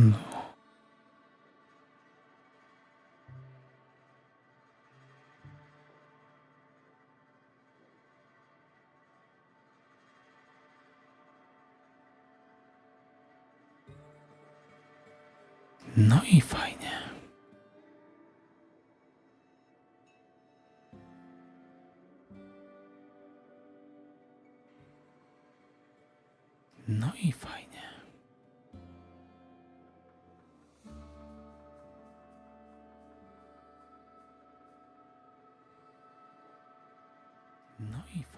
No. No i fajnie. No i fajnie. No i fajnie.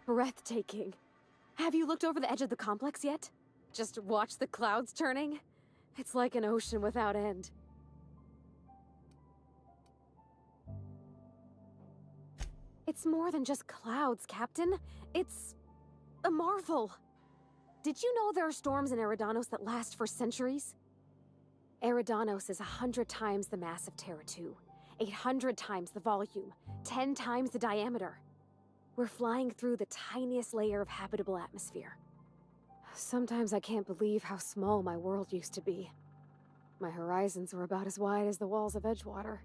Breathtaking. Have you looked over the edge of the complex yet? Just watch the clouds turning? It's like an ocean without end. It's more than just clouds, Captain. It's a marvel. Did you know there are storms in Eridanos that last for centuries? Eridanos is 100 times the mass of Terra 2, 800 times the volume, 10 times the diameter. We're flying through the tiniest layer of habitable atmosphere. Sometimes I can't believe how small my world used to be. My horizons were about as wide as the walls of Edgewater.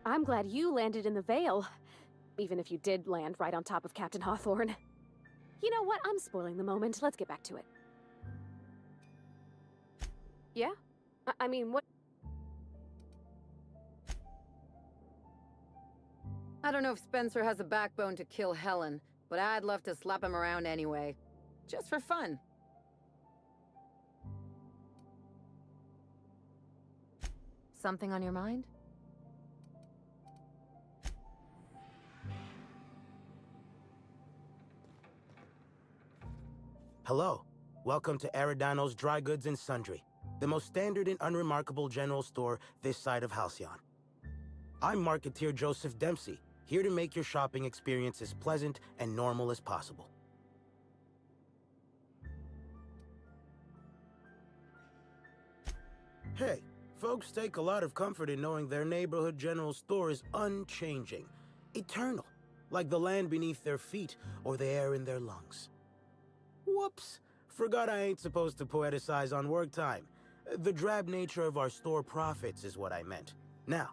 I'm glad you landed in the Vale, even if you did land right on top of Captain Hawthorne. You know what? I'm spoiling the moment. Let's get back to it. Yeah? I mean, what? I don't know if Spencer has a backbone to kill Helen, but I'd love to slap him around anyway. Just for fun. Something on your mind? Hello. Welcome to Eridano's Dry Goods and Sundry, the most standard and unremarkable general store this side of Halcyon. I'm marketeer Joseph Dempsey, here to make your shopping experience as pleasant and normal as possible. Hey, folks take a lot of comfort in knowing their neighborhood general store is unchanging, eternal, like the land beneath their feet or the air in their lungs. Whoops! Forgot I ain't supposed to poeticize on work time. The drab nature of our store profits is what I meant. Now,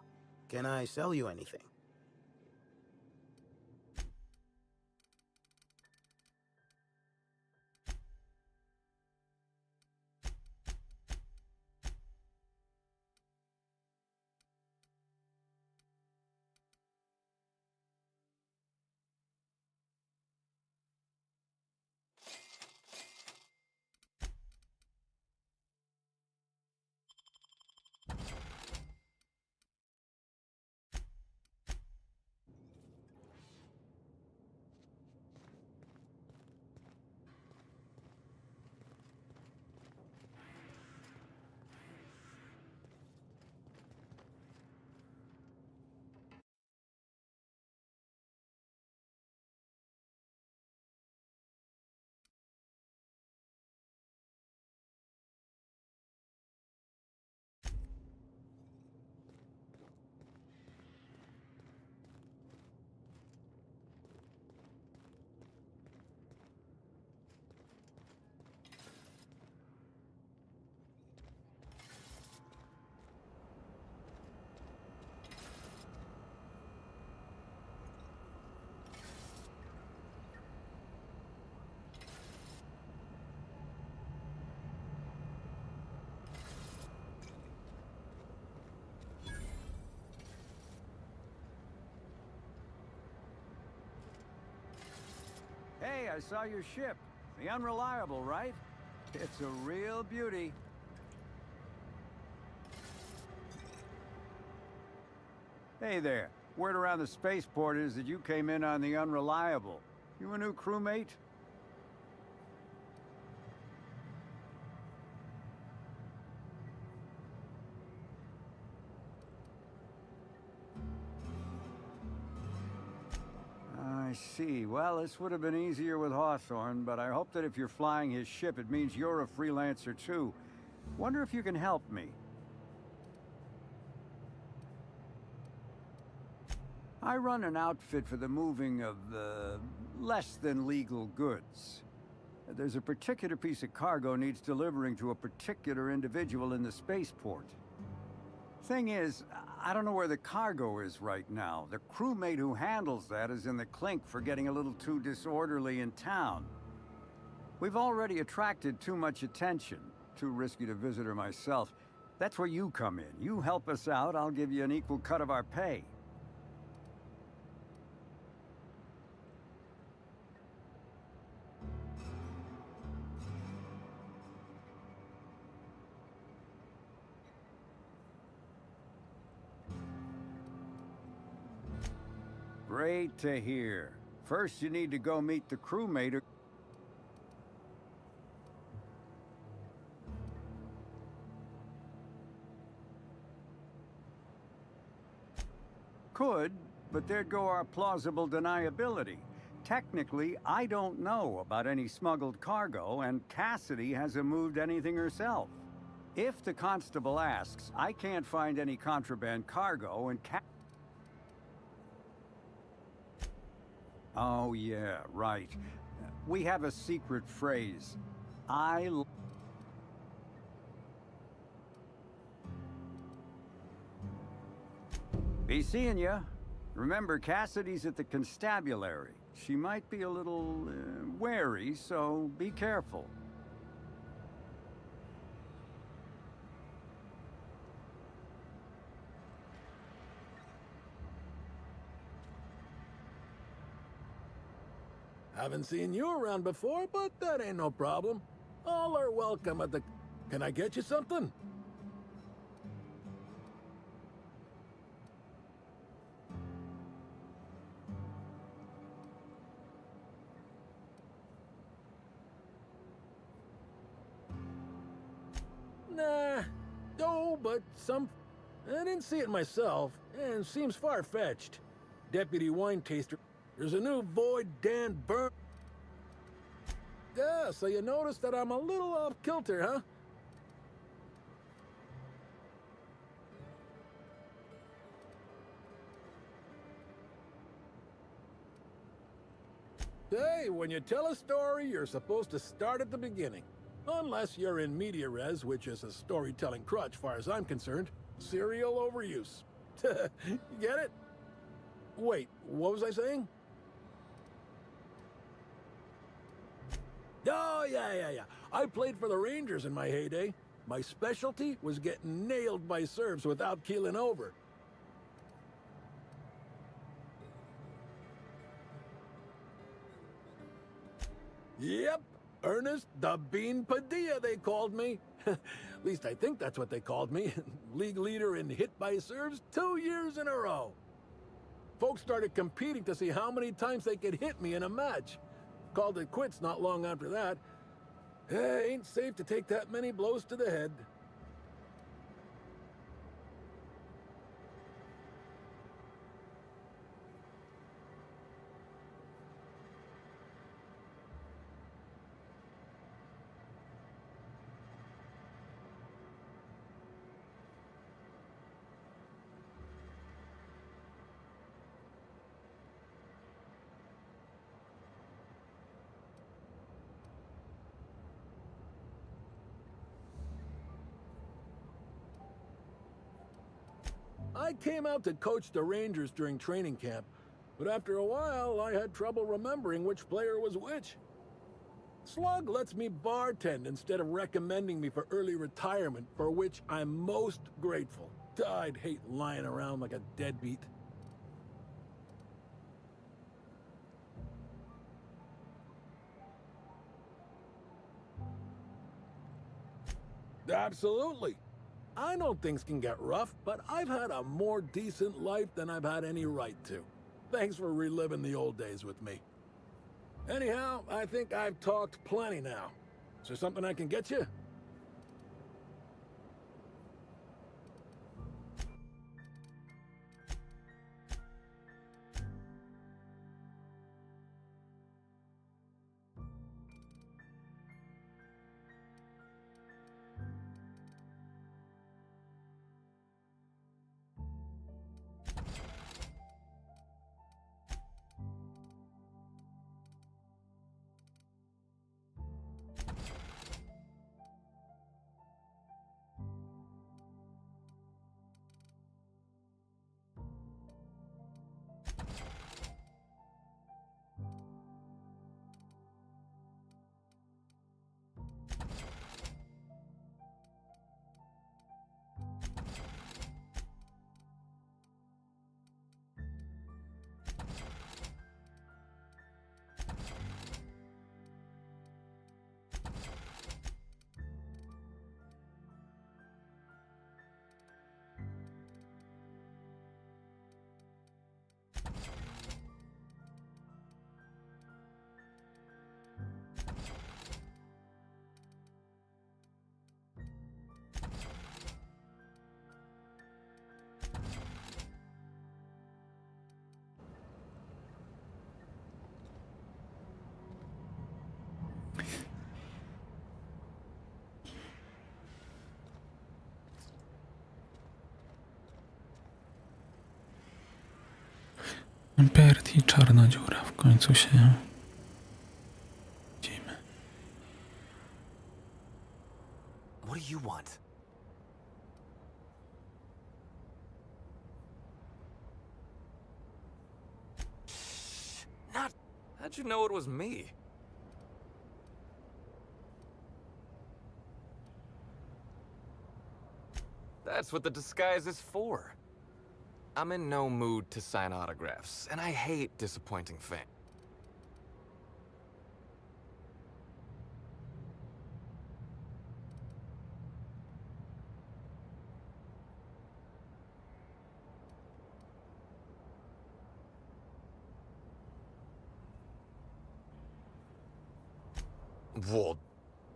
can I sell you anything? Hey, I saw your ship. The Unreliable, right? It's a real beauty. Hey there. Word around the spaceport is that you came in on the Unreliable. You a new crewmate? I see. Well, this would have been easier with Hawthorne, but I hope that if you're flying his ship, it means you're a freelancer too. Wonder if you can help me. I run an outfit for the moving of, less than legal goods. There's a particular piece of cargo needs delivering to a particular individual in the spaceport. Thing is, I don't know where the cargo is right now. The crewmate who handles that is in the clink for getting a little too disorderly in town. We've already attracted too much attention. Too risky to visit her myself. That's where you come in. You help us out, I'll give you an equal cut of our pay. Great to hear. First, you need to go meet the crewmate. Could, but there'd go our plausible deniability. Technically, I don't know about any smuggled cargo, and Cassidy hasn't moved anything herself. If the constable asks, I can't find any contraband cargo, and Oh, yeah, right. We have a secret phrase. Be seeing ya. Remember, Cassidy's at the constabulary. She might be a little wary, so be careful. Haven't seen you around before, but that ain't no problem. All are welcome at the... Can I get you something? Nah, no, but some... I didn't see it myself, and seems far-fetched. Deputy wine taster... There's a new Void Dan Burn... Yeah, so you notice that I'm a little off-kilter, huh? Hey, when you tell a story, you're supposed to start at the beginning. Unless you're in media res, which is a storytelling crutch, far as I'm concerned. Serial overuse. You get it? Wait, what was I saying? Oh, yeah. I played for the Rangers in my heyday. My specialty was getting nailed by serves without keeling over. Yep, Ernest the Bean Padilla, they called me. At least I think that's what they called me. League leader in hit by serves 2 years in a row. Folks started competing to see how many times they could hit me in a match. Called it quits not long after that. Ain't safe to take that many blows to the head. I came out to coach the Rangers during training camp, but after a while, I had trouble remembering which player was which. Slug lets me bartend instead of recommending me for early retirement, for which I'm most grateful. I'd hate lying around like a deadbeat. Absolutely. I know things can get rough, but I've had a more decent life than I've had any right to. Thanks for reliving the old days with me. Anyhow, I think I've talked plenty now. Is there something I can get you? Bertie, czarna dziura. W końcu się widzimy. What do you want? Shh, not... How'd you know it was me? That's what the disguise is for. I'm in no mood to sign autographs, and I hate disappointing fans. Well,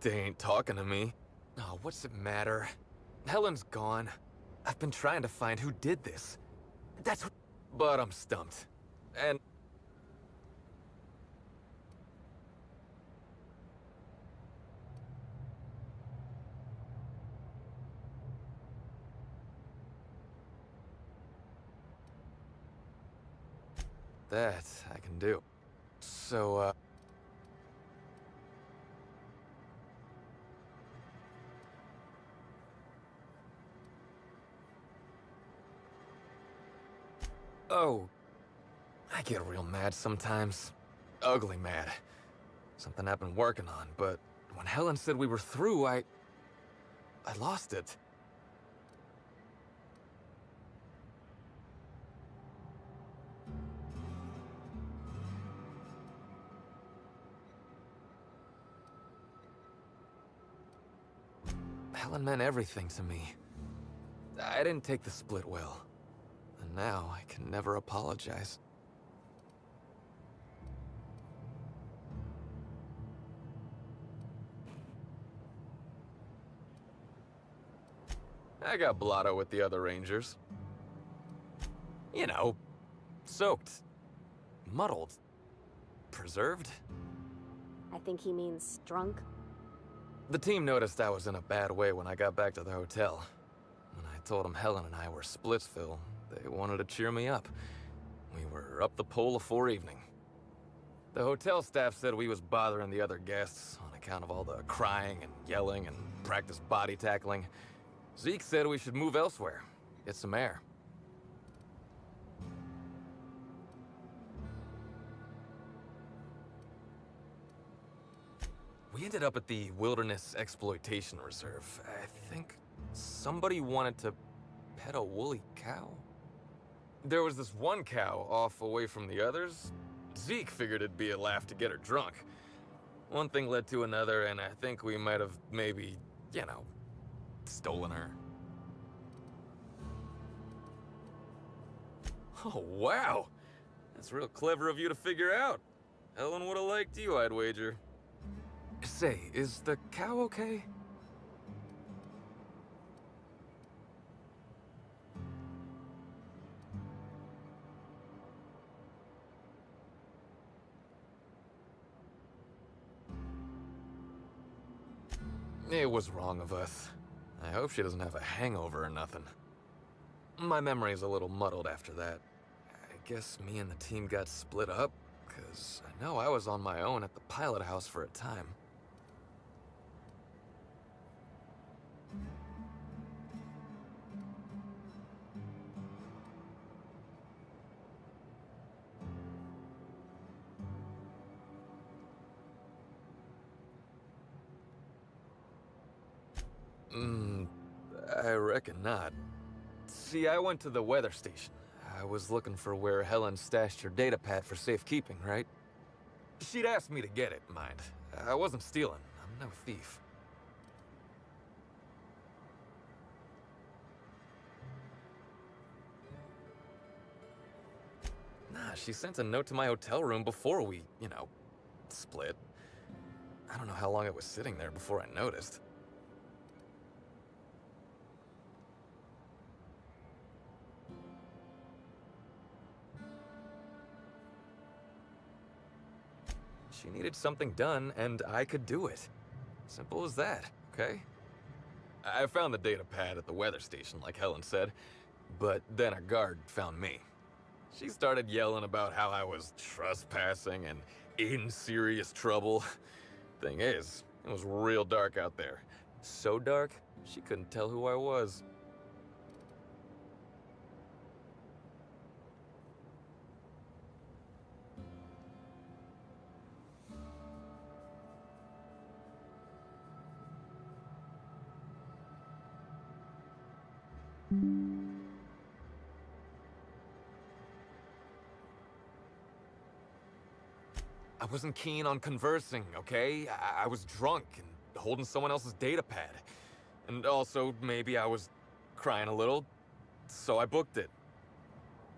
they ain't talking to me. Oh, what's it matter? Helen's gone. I've been trying to find who did this. That's what... But I'm stumped. And... that I can do. So, oh, I get real mad sometimes. Ugly mad. Something I've been working on, but when Helen said we were through, I lost it. Helen meant everything to me. I didn't take the split well. And now I can never apologize. I got blotto with the other Rangers. You know, soaked, muddled, preserved. I think he means drunk. The team noticed I was in a bad way when I got back to the hotel. When I told them Helen and I were Splitsville, they wanted to cheer me up. We were up the pole afore evening. The hotel staff said we was bothering the other guests on account of all the crying and yelling and practice body tackling. Zeke said we should move elsewhere, get some air. We ended up at the Wilderness Exploitation Reserve. I think somebody wanted to pet a woolly cow. There was this one cow off away from the others. Zeke figured it'd be a laugh to get her drunk. One thing led to another, and I think we might have maybe, you know, stolen her. Oh, wow! That's real clever of you to figure out. Helen would have liked you, I'd wager. Say, is the cow okay? It was wrong of us. I hope she doesn't have a hangover or nothing. My memory's a little muddled after that. I guess me and the team got split up, because I know I was on my own at the pilot house for a time. I reckon not. See, I went to the weather station. I was looking for where Helen stashed her data pad for safekeeping, right? She'd asked me to get it, mind. I wasn't stealing. I'm no thief. Nah, she sent a note to my hotel room before we, split. I don't know how long it was sitting there before I noticed. She needed something done, and I could do it. Simple as that, okay? I found the data pad at the weather station, like Helen said, but then a guard found me. She started yelling about how I was trespassing and in serious trouble. Thing is, it was real dark out there. So dark, she couldn't tell who I was. I wasn't keen on conversing, okay? I was drunk and holding someone else's data pad. And also, maybe I was crying a little, so I booked it.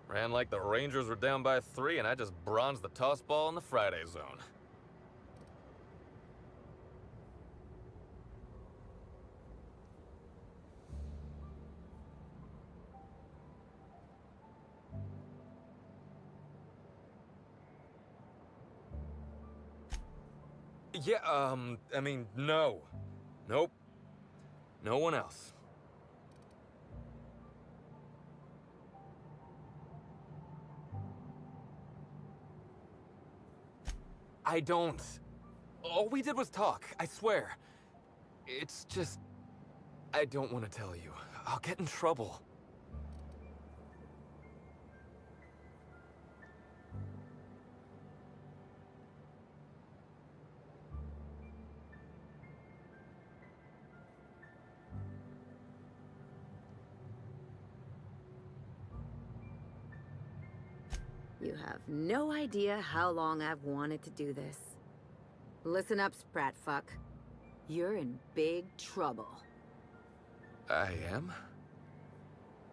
Ran like the Rangers were down by 3, and I just bronzed the toss ball in the Friday zone. Yeah, I mean, no. Nope. No one else. I don't. All we did was talk, I swear. It's just... I don't want to tell you. I'll get in trouble. You have no idea how long I've wanted to do this. Listen up, Spratfuck. You're in big trouble. I am?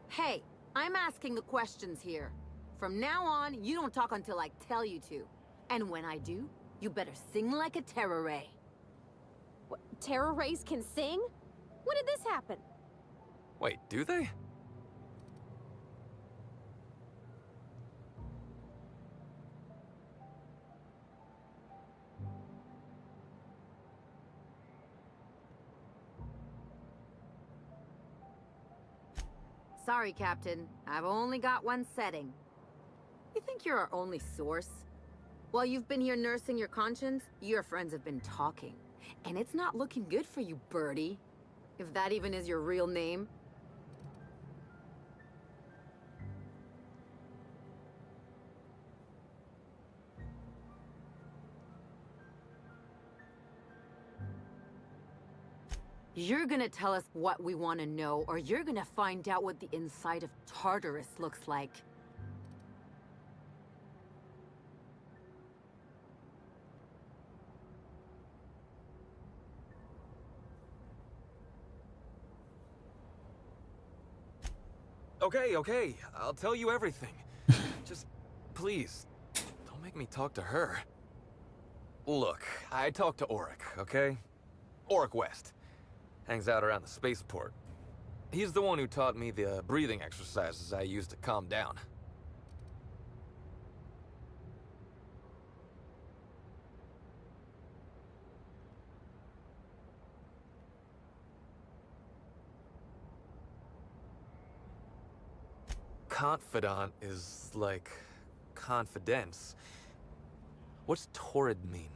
Hey, I'm asking the questions here. From now on, you don't talk until I tell you to. And when I do, you better sing like a terror ray. What, terror rays can sing? When did this happen? Wait, do they? Sorry, Captain. I've only got one setting. You think you're our only source? While you've been here nursing your conscience, your friends have been talking. And it's not looking good for you, Birdie. If that even is your real name. You're gonna tell us what we want to know, or you're gonna find out what the inside of Tartarus looks like. Okay, I'll tell you everything. Just, please, don't make me talk to her. Look, I talked to Auric, okay? Auric West. Hangs out around the spaceport. He's the one who taught me the breathing exercises I use to calm down. Confidant is like confidence. What's torrid mean?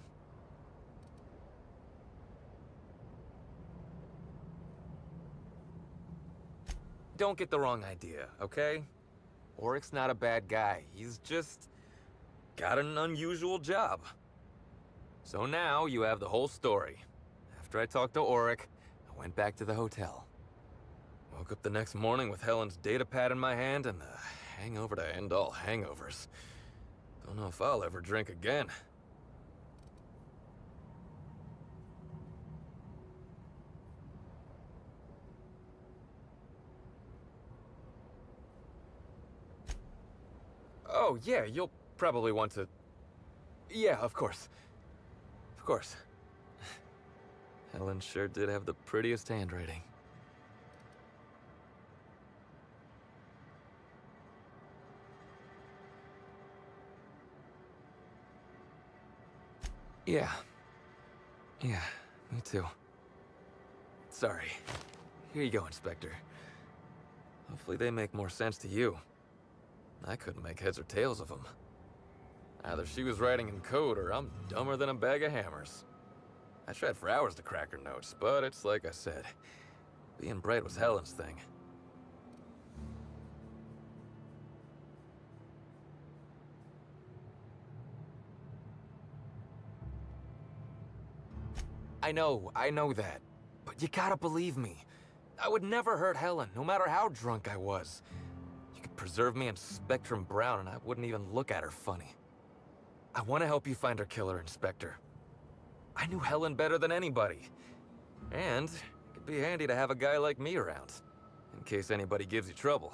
Don't get the wrong idea, okay? Auric's not a bad guy. He's just got an unusual job. So now you have the whole story. After I talked to Auric, I went back to the hotel. Woke up the next morning with Helen's data pad in my hand and the hangover to end all hangovers. Don't know if I'll ever drink again. Oh, yeah, you'll probably want to... Yeah, of course. Of course. Helen sure did have the prettiest handwriting. Yeah. Yeah, me too. Sorry. Here you go, Inspector. Hopefully they make more sense to you. I couldn't make heads or tails of them. Either she was writing in code or I'm dumber than a bag of hammers. I tried for hours to crack her notes, but it's like I said. Being bright was Helen's thing. I know that. But you gotta believe me. I would never hurt Helen, no matter how drunk I was. You could preserve me in Spectrum Brown and I wouldn't even look at her funny. I want to help you find her killer, Inspector. I knew Helen better than anybody. And it'd be handy to have a guy like me around, in case anybody gives you trouble.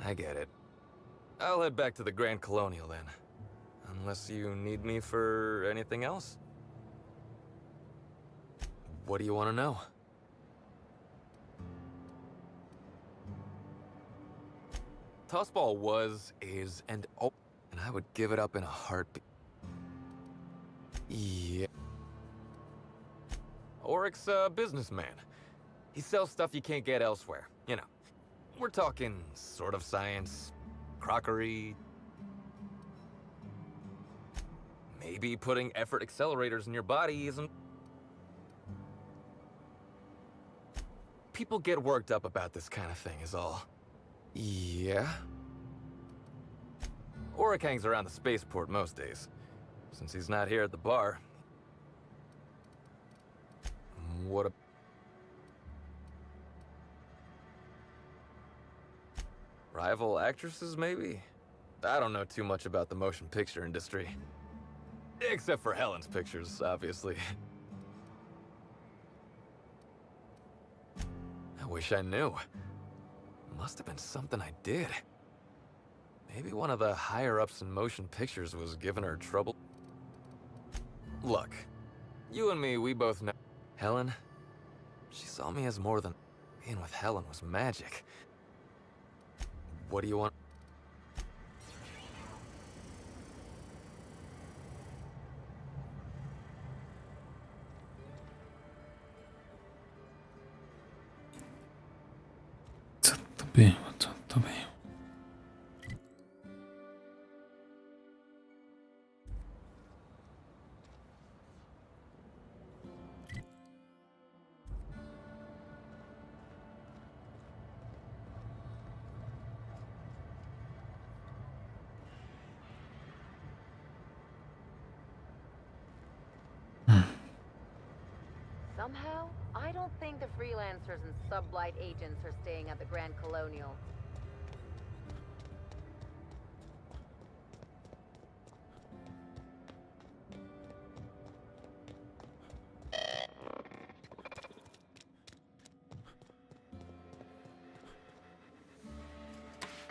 I get it. I'll head back to the Grand Colonial then. Unless you need me for anything else? What do you want to know? Tossball was, is, and I would give it up in a heartbeat. Yeah. Auric's a businessman. He sells stuff you can't get elsewhere, you know. We're talking sort of science, crockery, maybe putting effort accelerators in your body isn't... People get worked up about this kind of thing is all. Yeah? Auric hangs around the spaceport most days. Since he's not here at the bar. What a... Rival actresses, maybe? I don't know too much about the motion picture industry. Except for Helen's pictures, obviously. I wish I knew. Must have been something I did. Maybe one of the higher-ups in motion pictures was giving her trouble. Look, you and me, we both know... Helen, she saw me as more than... Being with Helen was magic. What do you want? Co to było? Co to było? Somehow, I don't think the freelancers and sublight agents are staying at the Grand Colonial.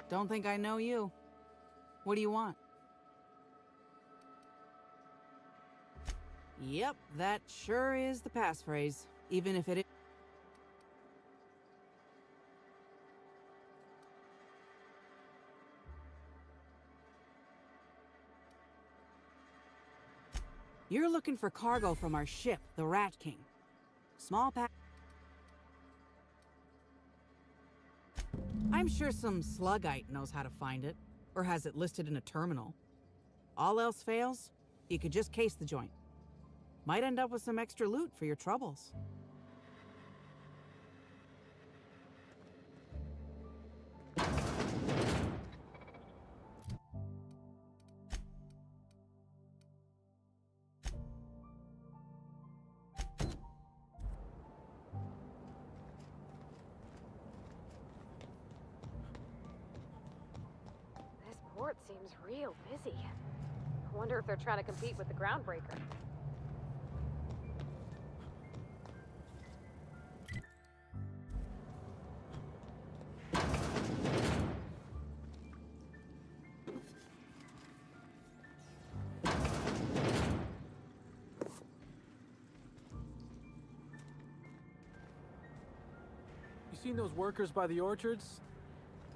Don't think I know you. What do you want? Yep, that sure is the passphrase, even if it is. You're looking for cargo from our ship, the Rat King. Small pack. I'm sure some sluggite knows how to find it, or has it listed in a terminal. All else fails, you could just case the joint. Might end up with some extra loot for your troubles. This port seems real busy. I wonder if they're trying to compete with the Groundbreaker. You seen those workers by the orchards?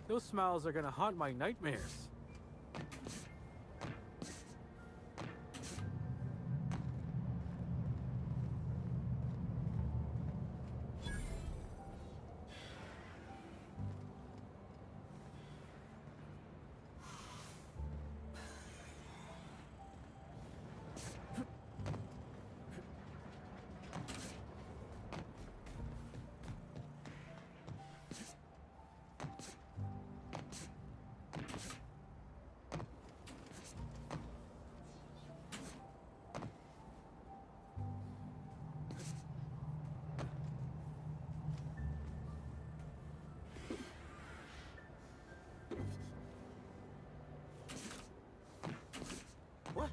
Those smiles are gonna haunt my nightmares. What?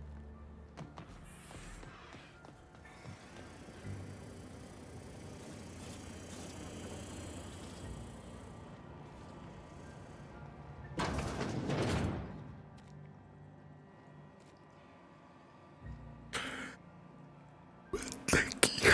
Thank you.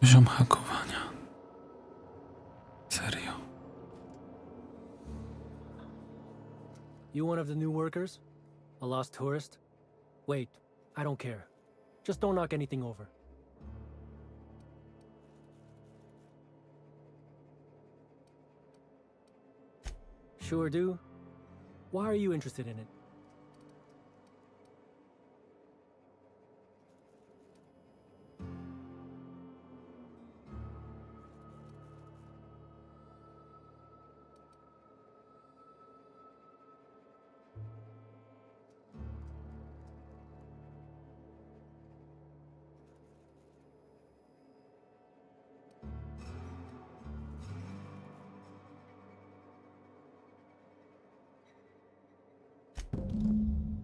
Poziom hakowania. Serio. You one of the new workers? A lost tourist? Wait, I don't care. Just don't knock anything over. Sure do. Why are you interested in it?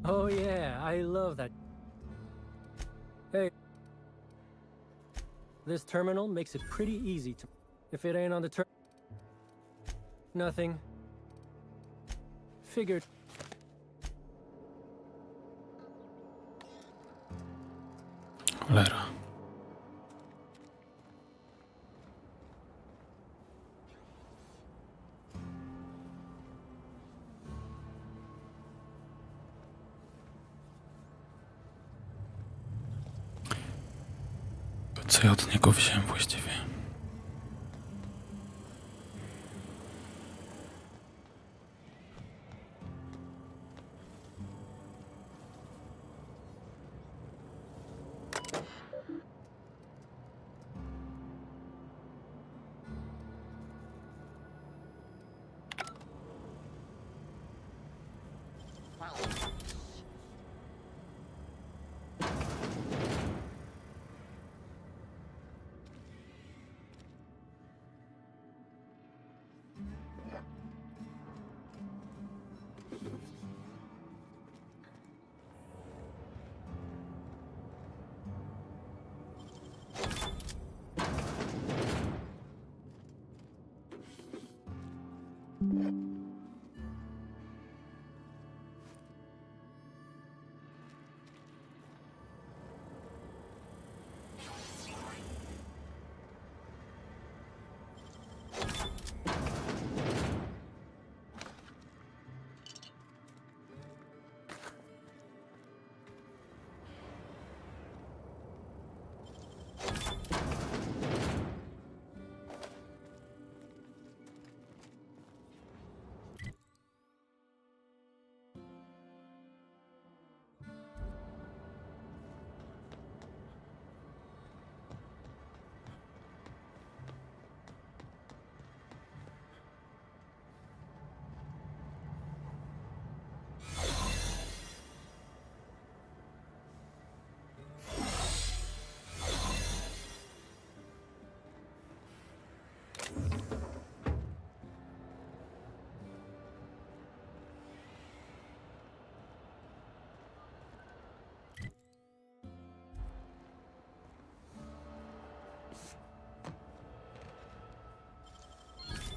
Oh yeah, I love that. Hey. This terminal makes it pretty easy to... If it ain't on the nothing. Figured. Cholera. To co ja od niego wziąłem właściwie?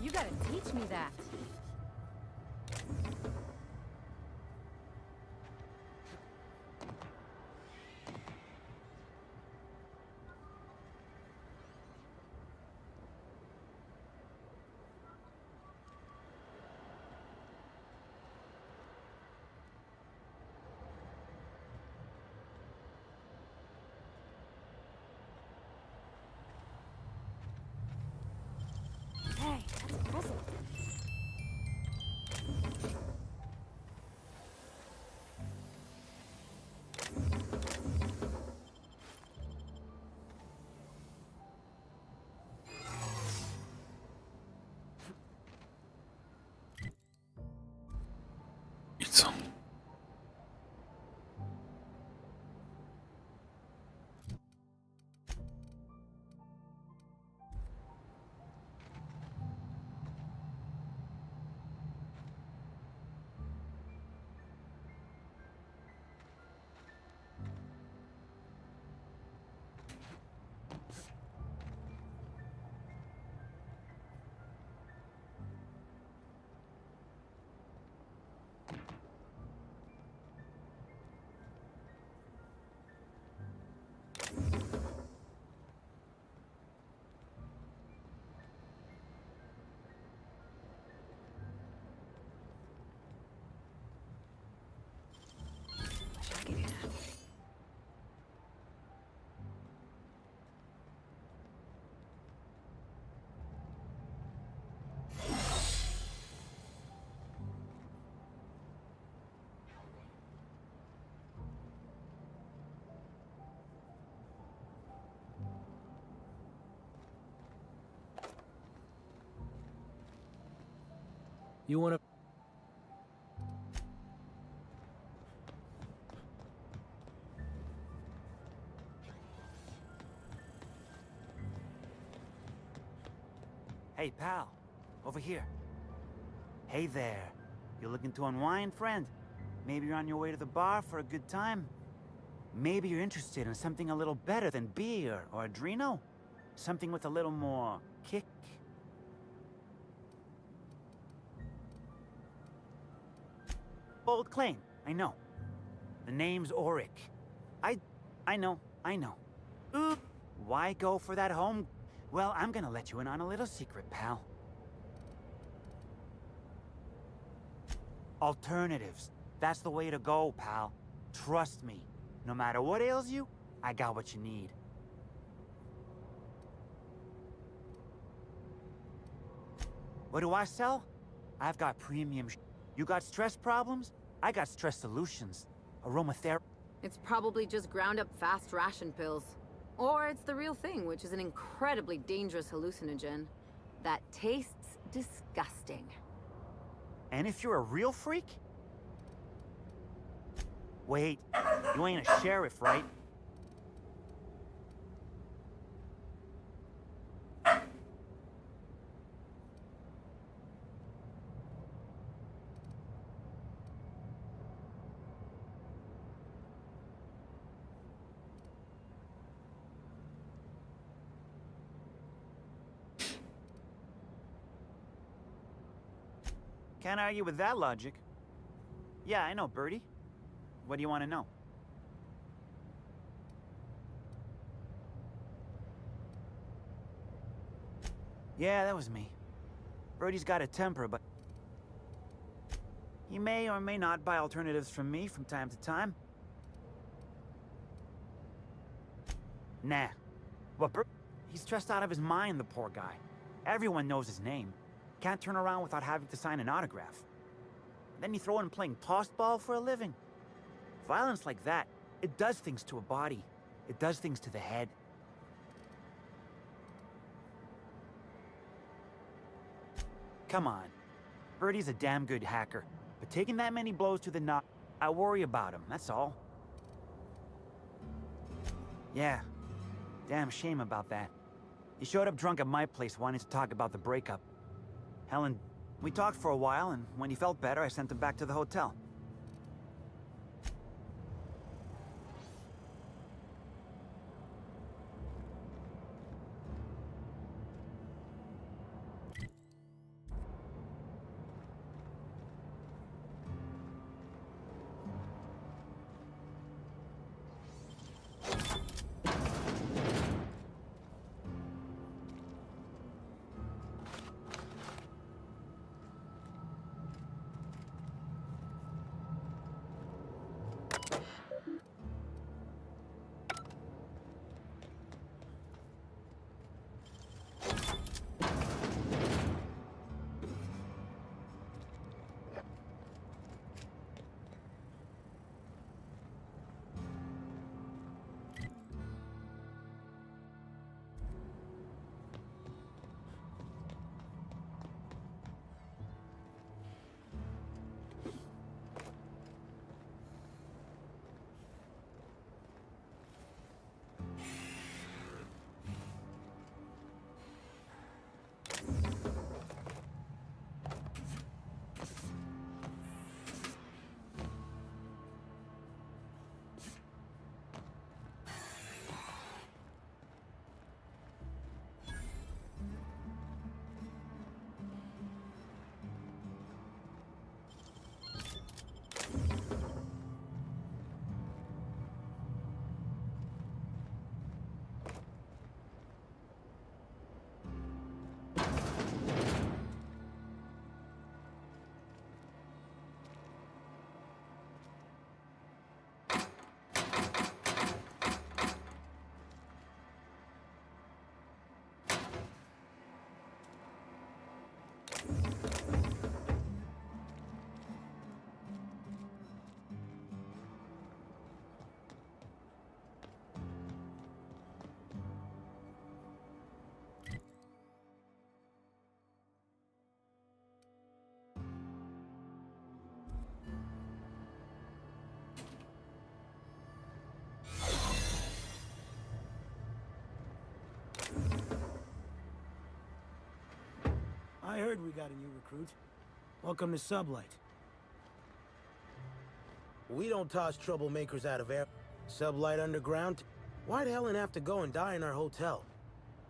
You gotta teach me that. Hey, that's impressive. You wanna... Hey, pal. Over here. Hey there. You looking to unwind, friend? Maybe you're on your way to the bar for a good time? Maybe you're interested in something a little better than beer or Adreno? Something with a little more kick? Bold claim, I know. The name's Auric. I know. Ooh, why go for that home? Well, I'm gonna let you in on a little secret, pal. Alternatives. That's the way to go, pal. Trust me. No matter what ails you, I got what you need. What do I sell? I've got premium You got stress problems? I got stress solutions. Aromatherapy. It's probably just ground up fast ration pills. Or it's the real thing, which is an incredibly dangerous hallucinogen that tastes disgusting. And if you're a real freak? Wait, you ain't a sheriff, right? Can't argue with that logic. Yeah, I know, Birdie. What do you want to know? Yeah, that was me. Birdie's got a temper, but... he may or may not buy alternatives from me from time to time. Nah. But he's stressed out of his mind, the poor guy. Everyone knows his name. Can't turn around without having to sign an autograph. Then you throw in playing tossball for a living. Violence like that, it does things to a body. It does things to the head. Come on. Birdie's a damn good hacker, but taking that many blows to the knob, I worry about him, that's all. Yeah. Damn shame about that. He showed up drunk at my place wanting to talk about the breakup. Helen, we talked for a while, and when he felt better, I sent him back to the hotel. heard we got a new recruit. Welcome to Sublight. We don't toss troublemakers out of air. Sublight Underground? Why'd Helen have to go and die in our hotel?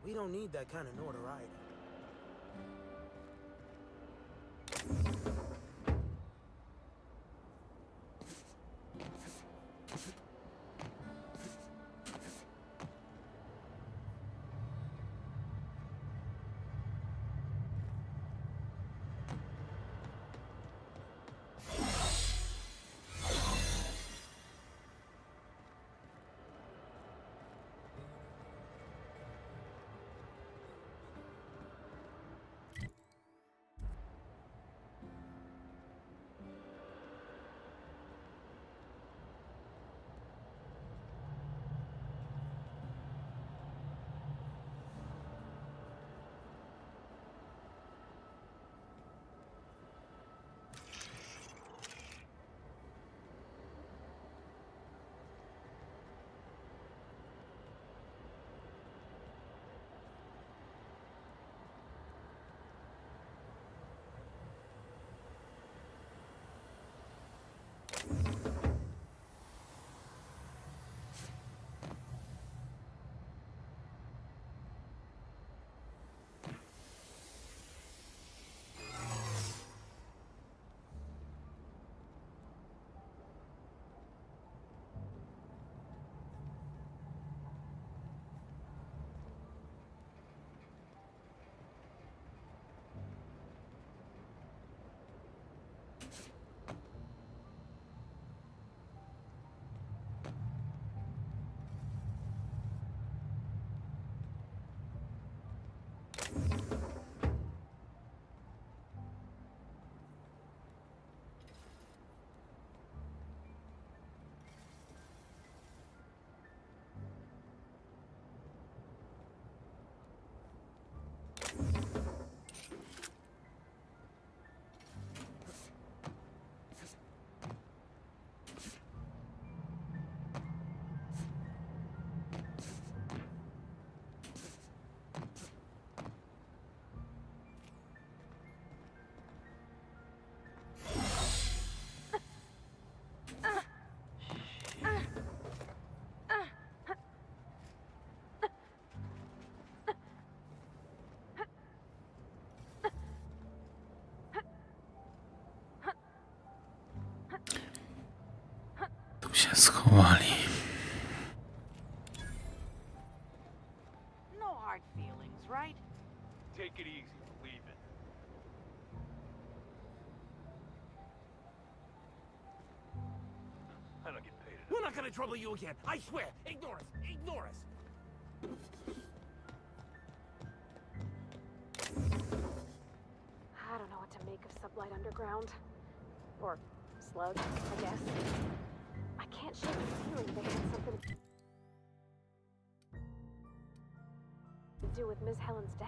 We don't need that kind of notoriety. Tu się schowali. No hard feelings, right? Take it easy, I'm leaving. I don't get paid enough. We're not gonna trouble you again. I swear. Ignore us. Ignore us. I don't know what to make of Sublight Underground. Or Slug, I guess. I can't shake the feeling they had something to do with Miss Helen's death.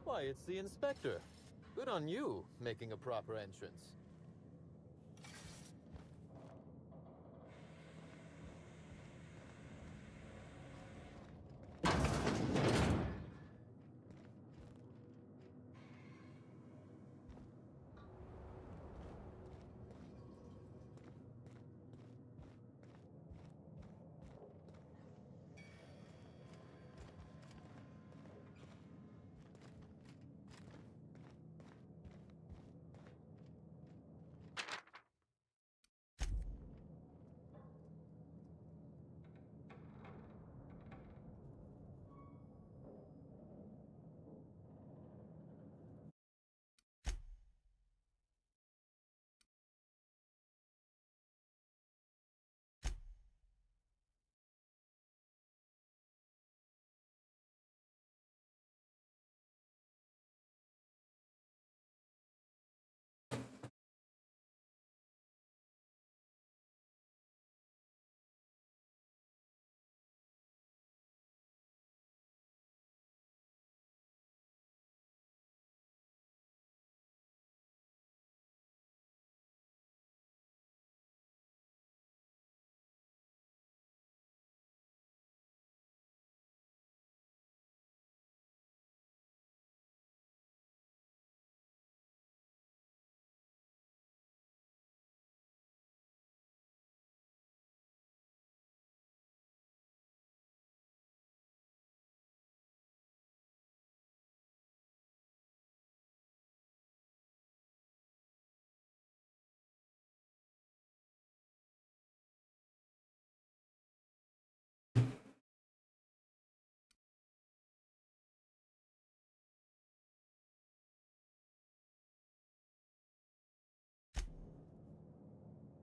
Why, it's the inspector. Good on you, making a proper entrance.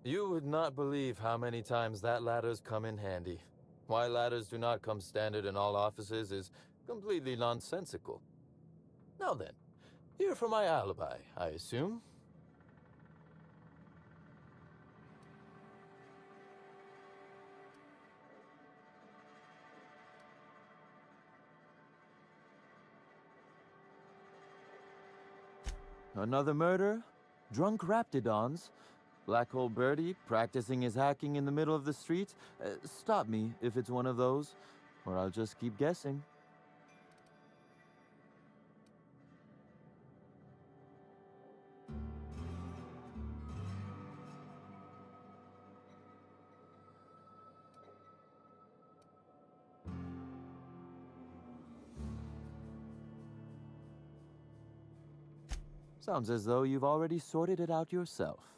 You would not believe how many times that ladder's come in handy. Why ladders do not come standard in all offices is completely nonsensical. Now then, here for my alibi, I assume? Another murder? Drunk Raptidons? Black Hole Birdie practicing his hacking in the middle of the street? Stop me if it's one of those, or I'll just keep guessing. Sounds as though you've already sorted it out yourself.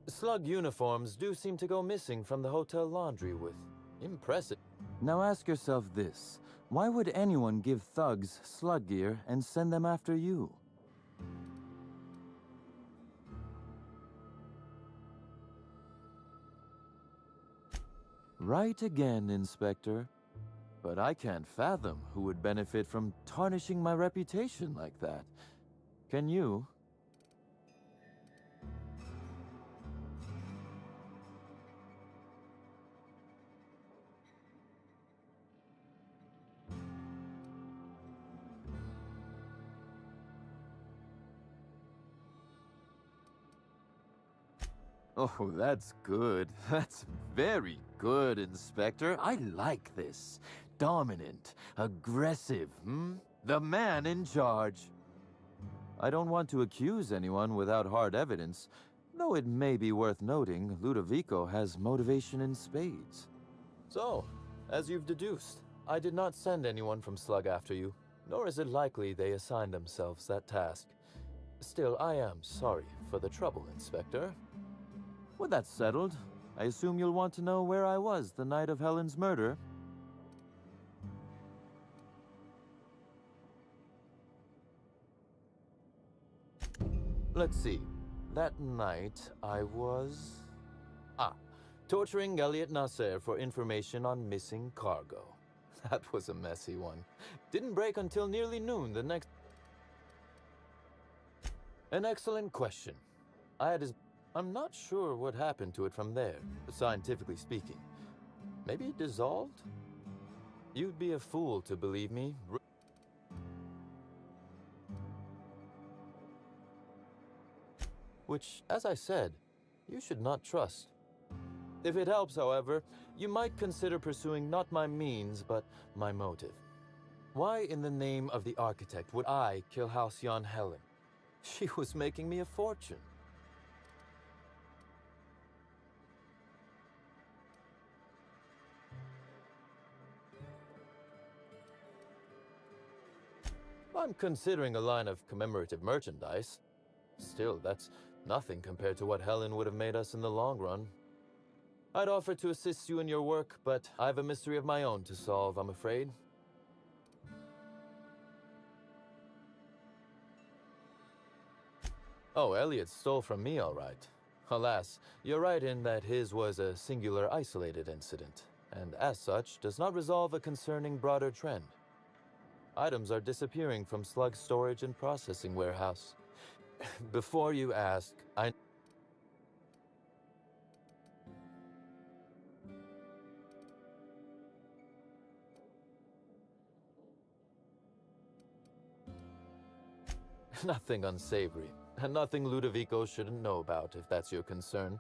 Slug uniforms do seem to go missing from the hotel laundry with impressive. Now ask yourself this. Why would anyone give thugs slug gear and send them after you? Right again, Inspector. But I can't fathom who would benefit from tarnishing my reputation like that. Can you? Oh, that's good. That's very good, Inspector. I like this. Dominant, aggressive, The man in charge. I don't want to accuse anyone without hard evidence, though it may be worth noting Ludovico has motivation in spades. So, as you've deduced, I did not send anyone from Slug after you, nor is it likely they assigned themselves that task. Still, I am sorry for the trouble, Inspector. With that settled, I assume you'll want to know where I was the night of Helen's murder. Let's see. That night, I was... torturing Elliot Nasser for information on missing cargo. That was a messy one. Didn't break until nearly noon the next... An excellent question. I'm not sure what happened to it from there, scientifically speaking. Maybe it dissolved? You'd be a fool to believe me. Which, as I said, you should not trust. If it helps, however, you might consider pursuing not my means, but my motive. Why in the name of the architect would I kill Halcyon Helen? She was making me a fortune. I'm considering a line of commemorative merchandise. Still, that's nothing compared to what Helen would have made us in the long run. I'd offer to assist you in your work, but I have a mystery of my own to solve, I'm afraid. Oh, Elliot stole from me, all right. Alas, you're right in that his was a singular isolated incident, and as such, does not resolve a concerning broader trend. Items are disappearing from Slug's storage and processing warehouse. Before you ask, Nothing unsavory, and nothing Ludovico shouldn't know about, if that's your concern.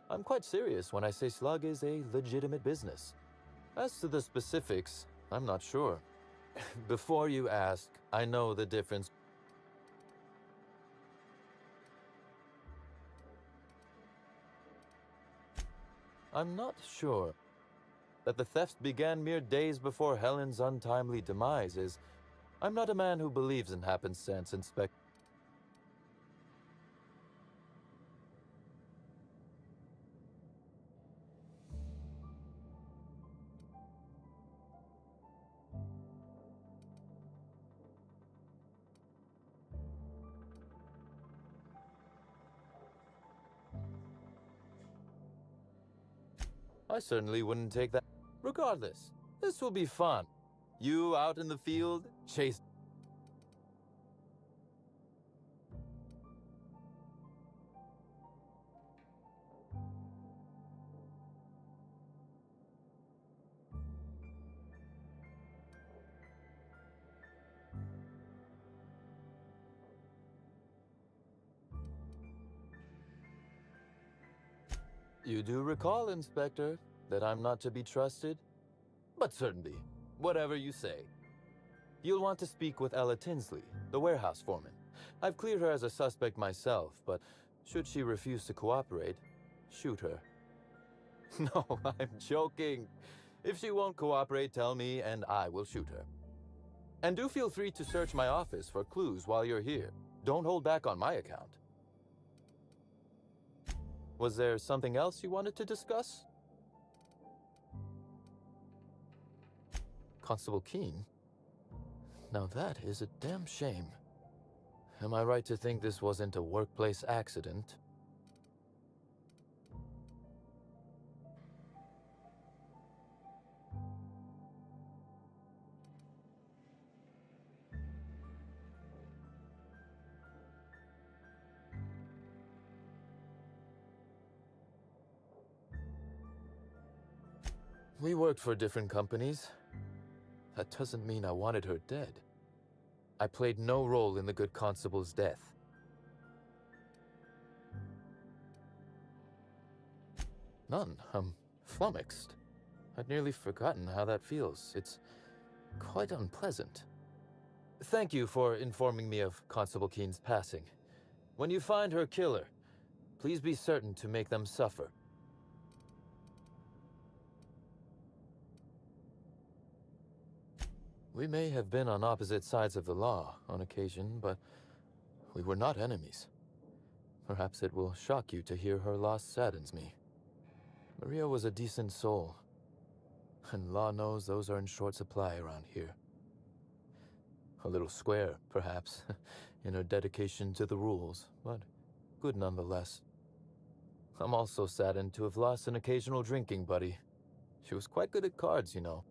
I'm quite serious when I say Slug is a legitimate business. As to the specifics, I'm not sure. Before you ask, I know the difference. I'm not sure. That the thefts began mere days before Helen's untimely demise is... I'm not a man who believes in happenstance, Inspector. I certainly wouldn't take that. Regardless, this will be fun. You out in the field, chase. You do recall, Inspector, that I'm not to be trusted? But certainly, whatever you say. You'll want to speak with Ella Tinsley, the warehouse foreman. I've cleared her as a suspect myself, but should she refuse to cooperate, shoot her. No, I'm joking. If she won't cooperate, tell me and I will shoot her. And do feel free to search my office for clues while you're here. Don't hold back on my account. Was there something else you wanted to discuss? Constable Keene? Now that is a damn shame. Am I right to think this wasn't a workplace accident? We worked for different companies. That doesn't mean I wanted her dead. I played no role in the good constable's death. None. I'm flummoxed. I'd nearly forgotten how that feels. It's quite unpleasant. Thank you for informing me of Constable Keene's passing. When you find her killer, please be certain to make them suffer. We may have been on opposite sides of the law on occasion, but we were not enemies. Perhaps it will shock you to hear her loss saddens me. Maria was a decent soul, and law knows those are in short supply around here. A little square, perhaps, in her dedication to the rules, but good nonetheless. I'm also saddened to have lost an occasional drinking buddy. She was quite good at cards, you know.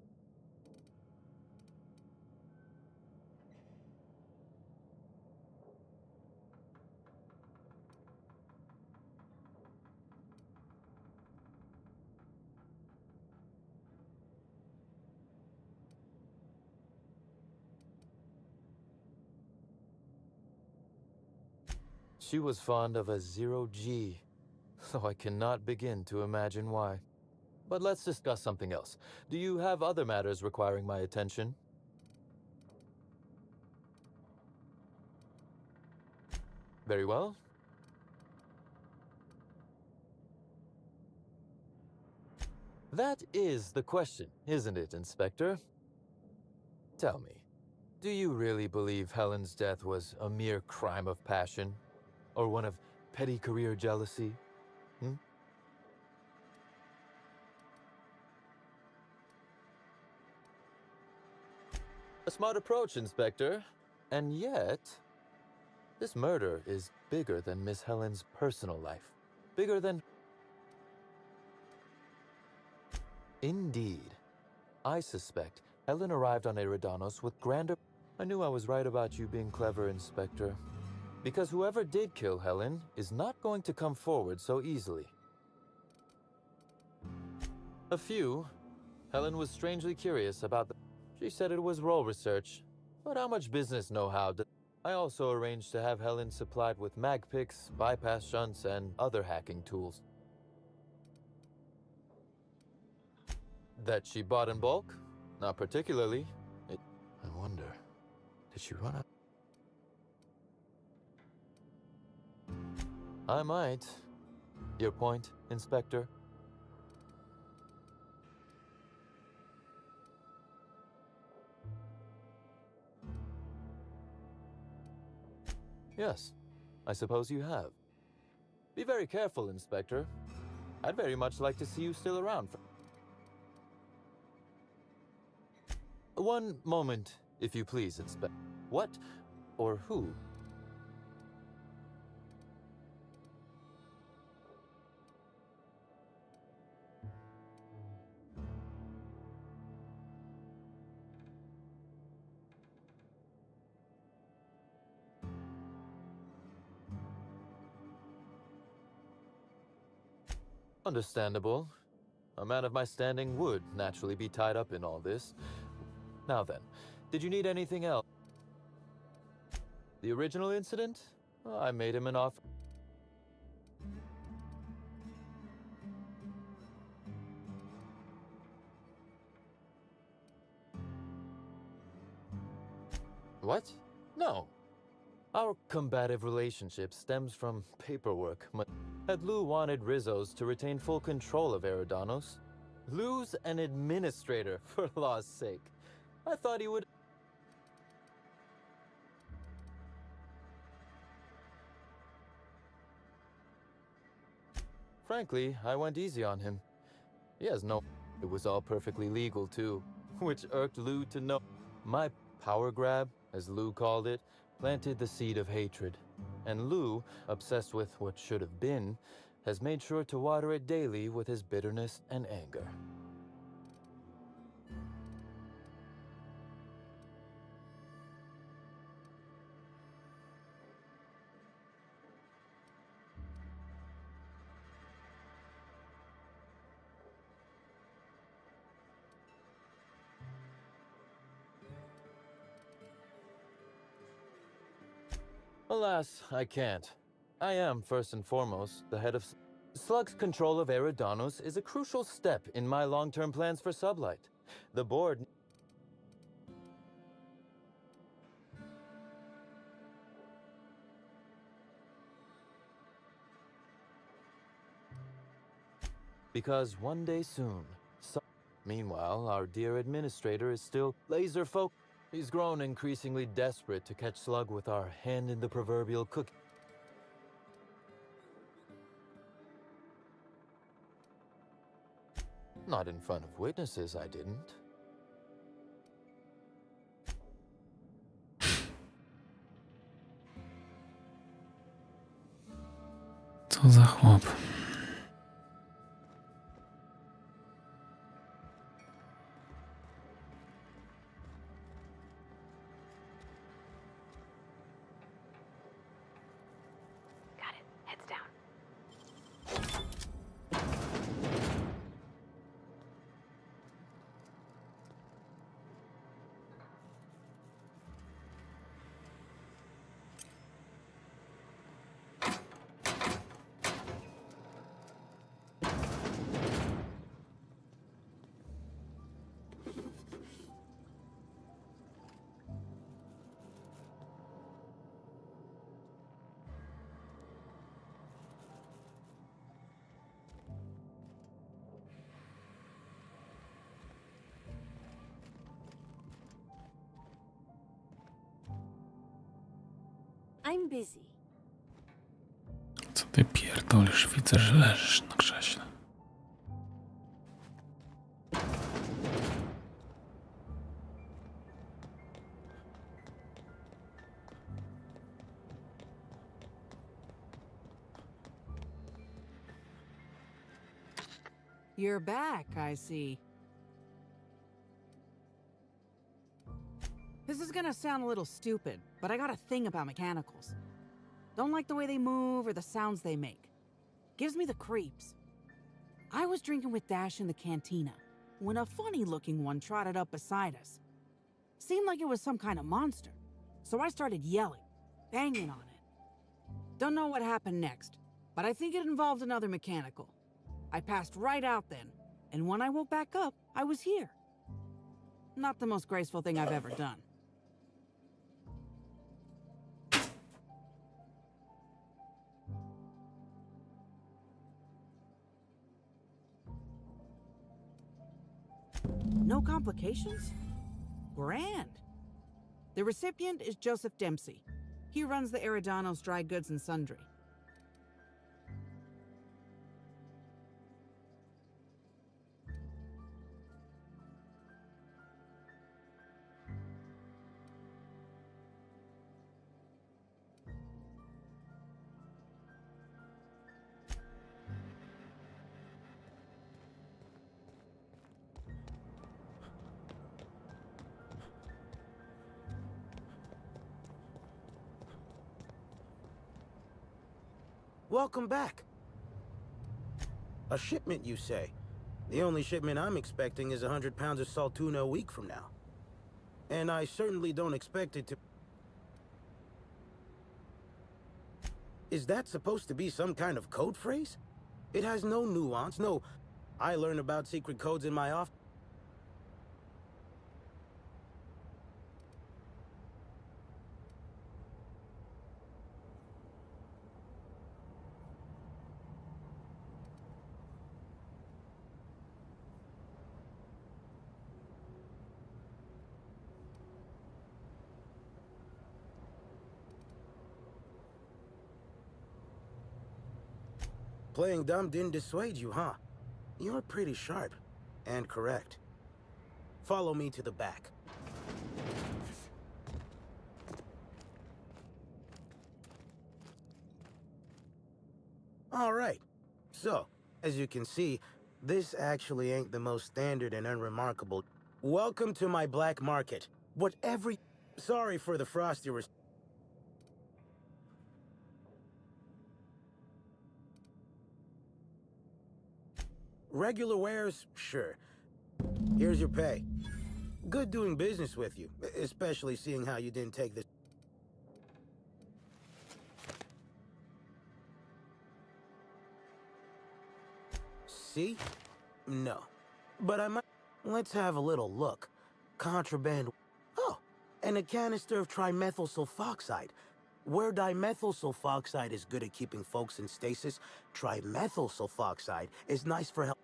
She was fond of a 0G, though I cannot begin to imagine why. But let's discuss something else. Do you have other matters requiring my attention? Very well. That is the question, isn't it, Inspector? Tell me, do you really believe Helen's death was a mere crime of passion? Or one of petty career jealousy? A smart approach, Inspector. And yet, this murder is bigger than Miss Helen's personal life. Bigger than... Indeed. I suspect Helen arrived on Eridanos with grander... I knew I was right about you being clever, Inspector. Because whoever did kill Helen is not going to come forward so easily. A few. Helen was strangely curious about the... She said it was role research, but how much business know-how did... I also arranged to have Helen supplied with mag picks, bypass shunts, and other hacking tools. That she bought in bulk? Not particularly. I wonder, did she run out? I might. Your point, Inspector? Yes, I suppose you have. Be very careful, Inspector. I'd very much like to see you still around for... One moment, if you please, Inspector. What or who? Understandable. A man of my standing would naturally be tied up in all this. Now then, did you need anything else? The original incident? I made him an offer. What? No. Our combative relationship stems from paperwork. Had Lou wanted Rizzo's to retain full control of Eridanos? Lou's an administrator, for law's sake. I thought he would... Frankly, I went easy on him. He has no... It was all perfectly legal, too, which irked Lou to no... My power grab, as Lou called it, planted the seed of hatred. And Lou, obsessed with what should have been, has made sure to water it daily with his bitterness and anger. Alas, I can't. I am, first and foremost, the head of... Slug's control of Eridanos is a crucial step in my long-term plans for Sublight. The board... Because one day soon... Meanwhile, our dear administrator is still laser-focused. He's grown increasingly desperate to catch Slug with our hand in the proverbial cookie. Not in front of witnesses, I didn't. Co za chłop. I'm busy. Co ty pierdolisz? Widzę, że leżysz na krześle. You're back, I see. This is gonna sound a little stupid, but I got a thing about mechanicals. Don't like the way they move or the sounds they make. Gives me the creeps. I was drinking with Dash in the cantina when a funny-looking one trotted up beside us. Seemed like it was some kind of monster, so I started yelling, banging on it. Don't know what happened next, but I think it involved another mechanical. I passed right out then, and when I woke back up, I was here. Not the most graceful thing I've ever done. No complications? Grand. The recipient is Joseph Dempsey. He runs the Eridanos Dry Goods and Sundry. Welcome back. A shipment, you say? The only shipment I'm expecting is 100 pounds of salt tuna a week from now. And I certainly don't expect it to... Is that supposed to be some kind of code phrase? It has no nuance, no... I learn about secret codes in my office. Playing dumb didn't dissuade you, huh? You're pretty sharp. And correct. Follow me to the back. Alright. So, as you can see, this actually ain't the most standard and unremarkable. Welcome to my black market. Sorry for the frosty Regular wares, sure. Here's your pay. Good doing business with you, especially seeing how you didn't take this. See? No. But I might... Let's have a little look. Contraband... Oh, and a canister of trimethyl sulfoxide. Where dimethyl sulfoxide is good at keeping folks in stasis, trimethyl sulfoxide is nice for help.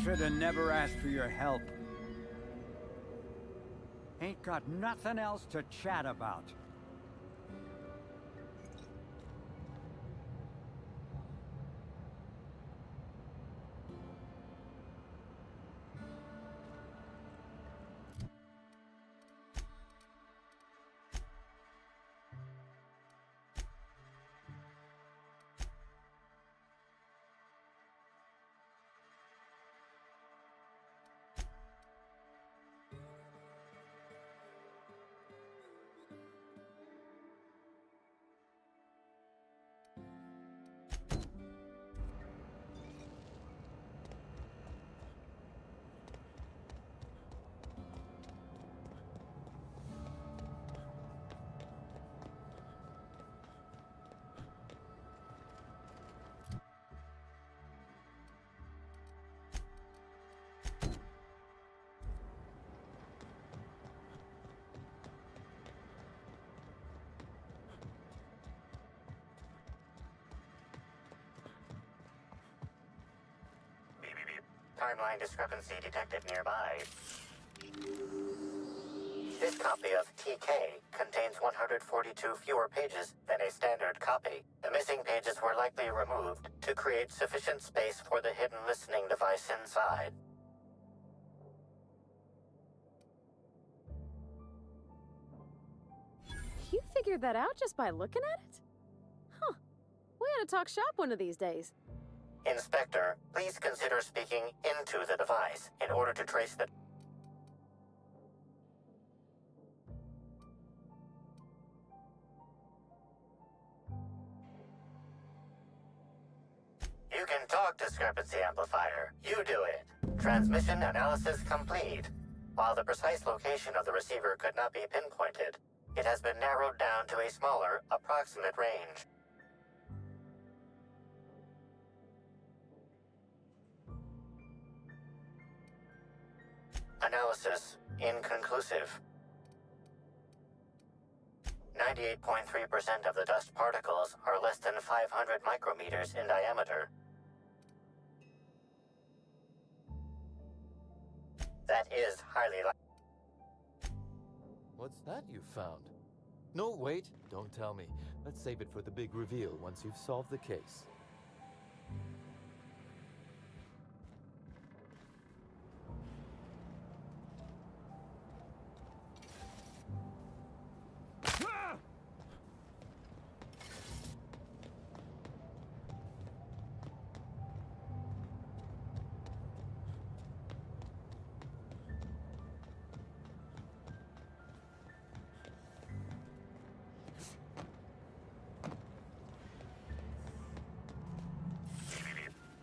Shoulda never asked for your help. Ain't got nothing else to chat about. Timeline discrepancy detected nearby. This copy of TK contains 142 fewer pages than a standard copy. The missing pages were likely removed to create sufficient space for the hidden listening device inside. You figured that out just by looking at it? Huh. We ought to talk shop one of these days. Inspector, please consider speaking into the device in order to trace the... You can talk, discrepancy amplifier. You do it. Transmission analysis complete. While the precise location of the receiver could not be pinpointed, it has been narrowed down to a smaller, approximate range. Analysis inconclusive. 98.3% of the dust particles are less than 500 micrometers in diameter. That is highly likely. What's that you found? No, wait, don't tell me. Let's save it for the big reveal once you've solved the case.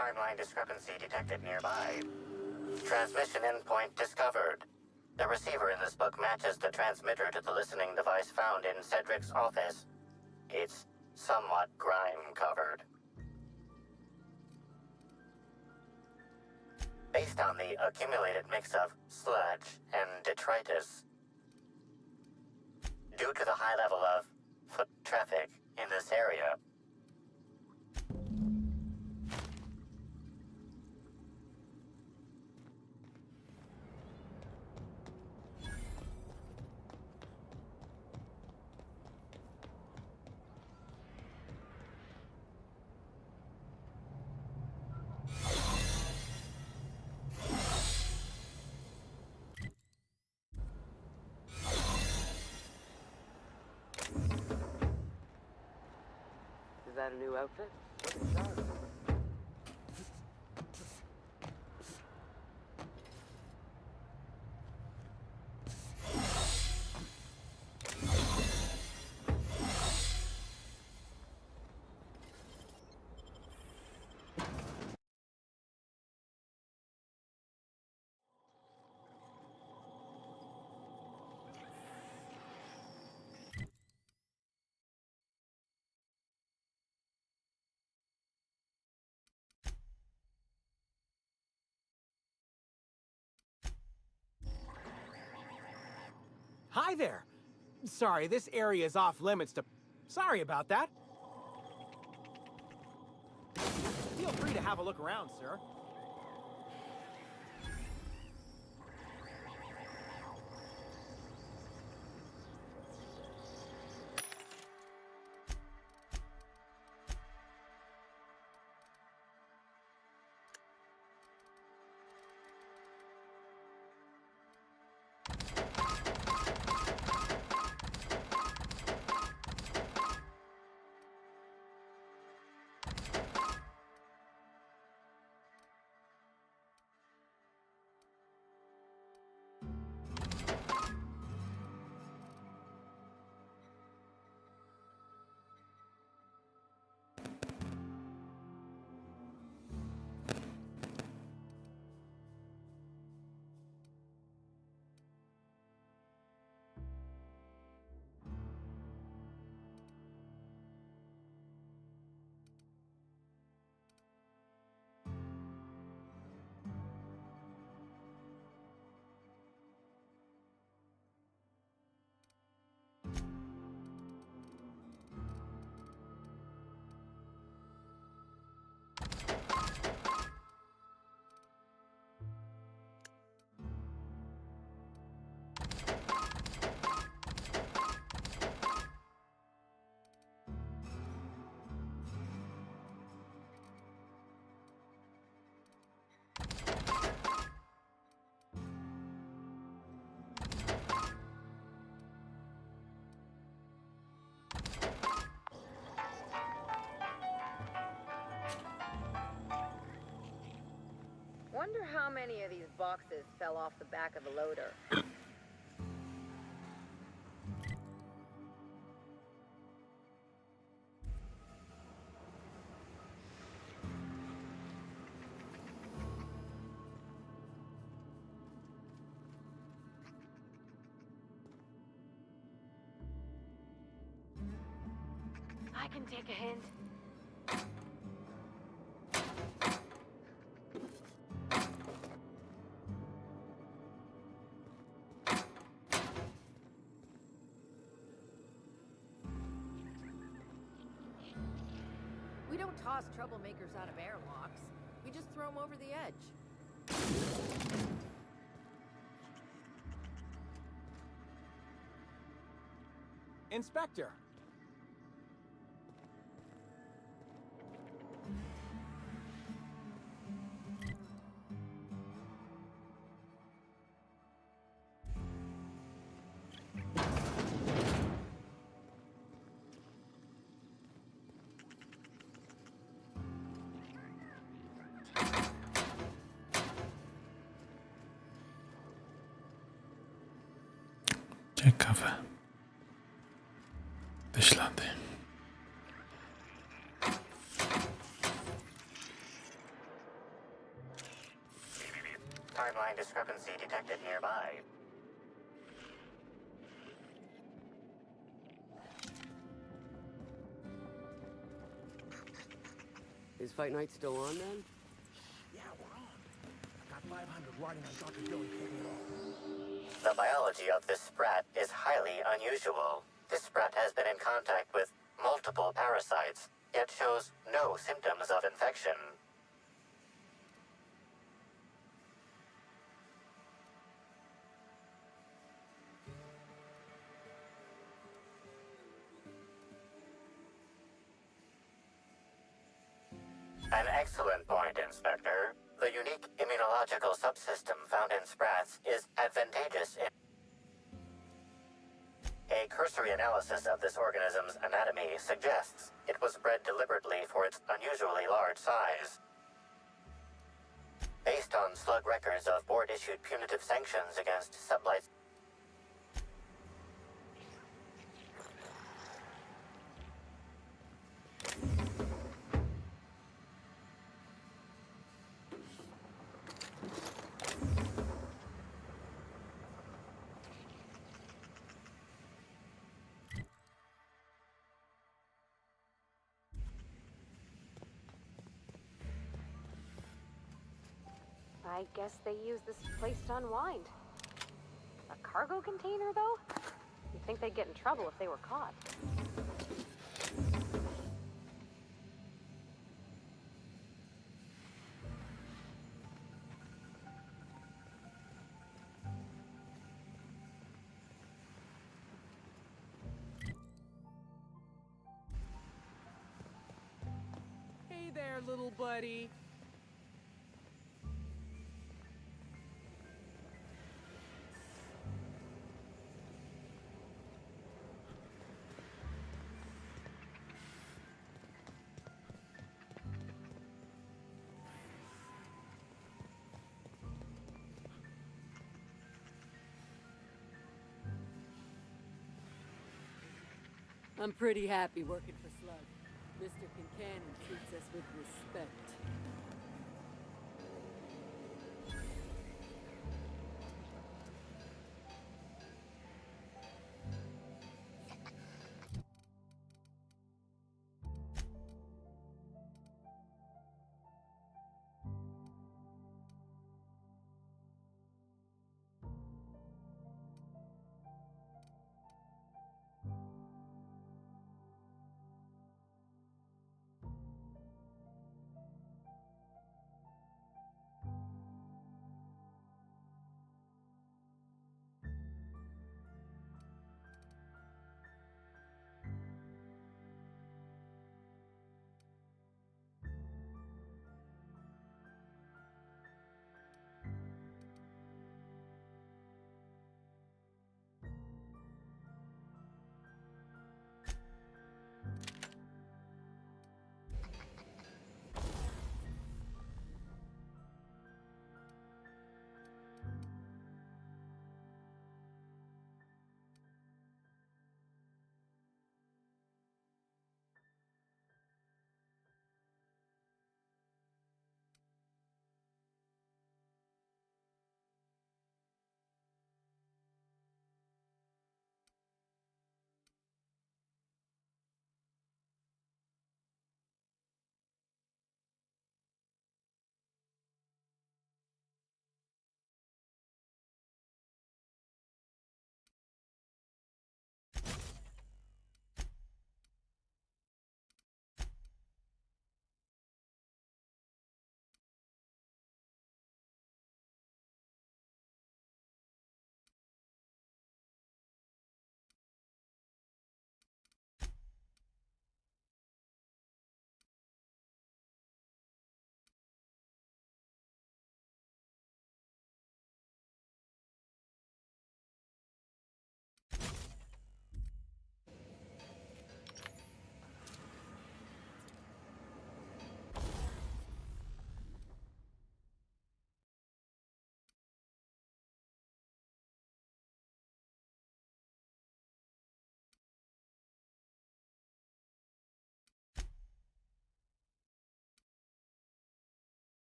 Timeline discrepancy detected nearby. Transmission endpoint discovered. The receiver in this book matches the transmitter to the listening device found in Cedric's office. It's somewhat grime-covered. Based on the accumulated mix of sludge and detritus. Due to the high level of foot traffic in this area, Is that a new outfit? Hi there! Sorry, this area is off limits to... Sorry about that. Feel free to have a look around, sir. Wonder how many of these boxes fell off the back of the loader. I can take a hint. We don't toss troublemakers out of airlocks. We just throw them over the edge. Inspector! Ciekawe. Te ślady. Timeline discrepancy detected nearby. Is Fight Night still on then? Yeah, we're on. Got 500 riding on Dr. Billy kicking it off. The biology of this sprat is highly unusual. This sprat has been in contact with multiple parasites, yet shows no symptoms of infection. An excellent point, Inspector. The unique immunological subsystem found in sprats is advantageous in... A cursory analysis of this organism's anatomy suggests it was bred deliberately for its unusually large size. Based on slug records of board-issued punitive sanctions against sublights... I guess they use this place to unwind. A cargo container, though? You'd think they'd get in trouble if they were caught. Hey there, little buddy. I'm pretty happy working for Slug. Mr. Kincannon treats us with respect.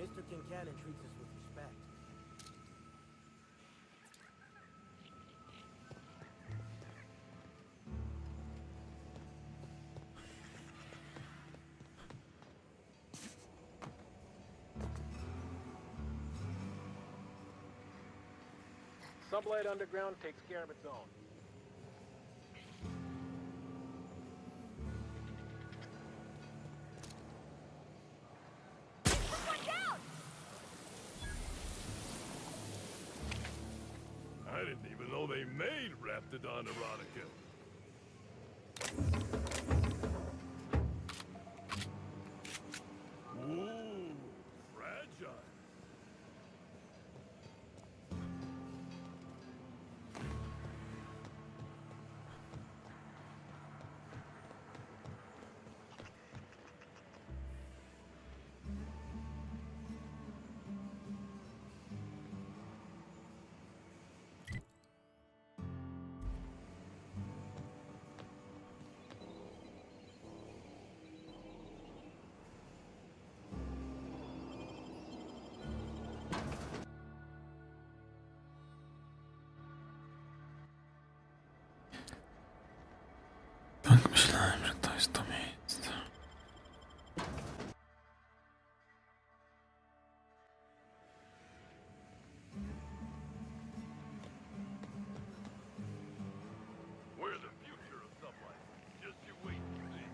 Mr. Kincannon treats us with respect. Sublight Underground takes care of its own. I didn't even know they made Raptidon erotica. Ooh, fragile. Tak myślałem, że to jest to miejsce. We're the future of Sublight. Just you wait and see.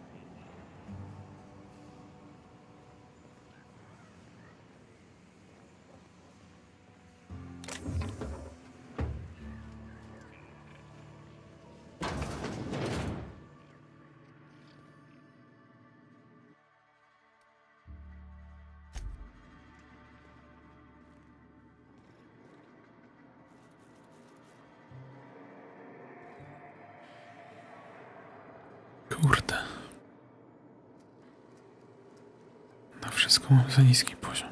Kurde. Na wszystko mam za niski poziom.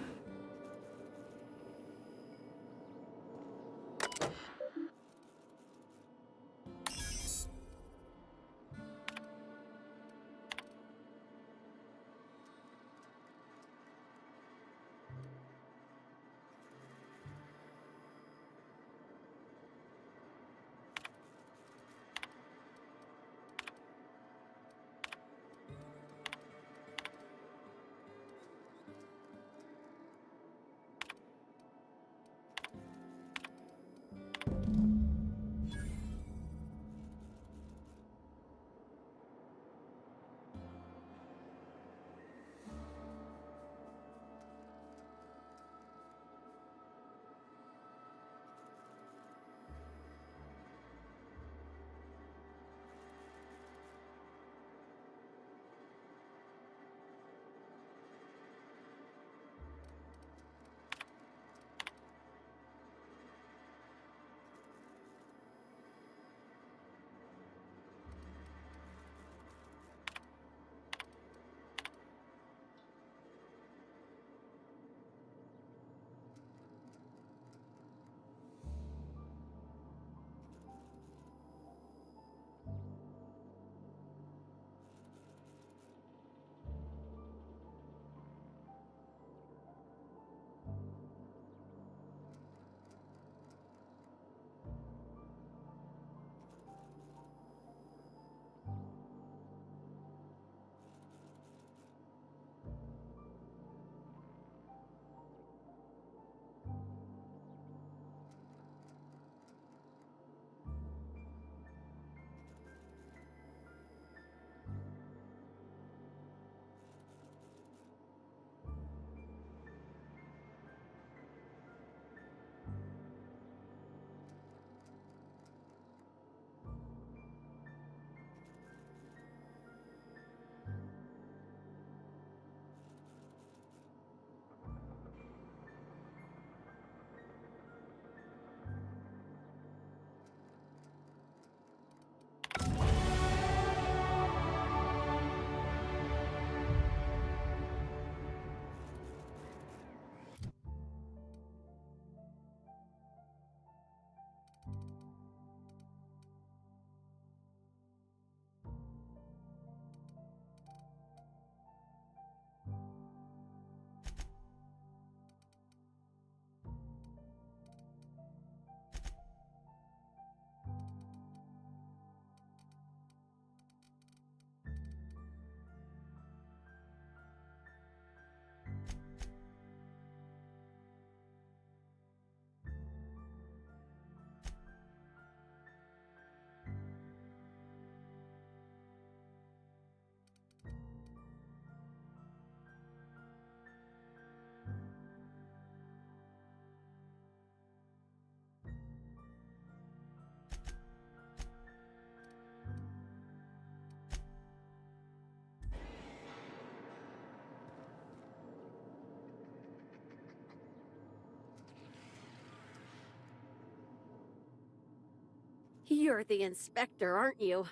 You're the inspector, aren't you?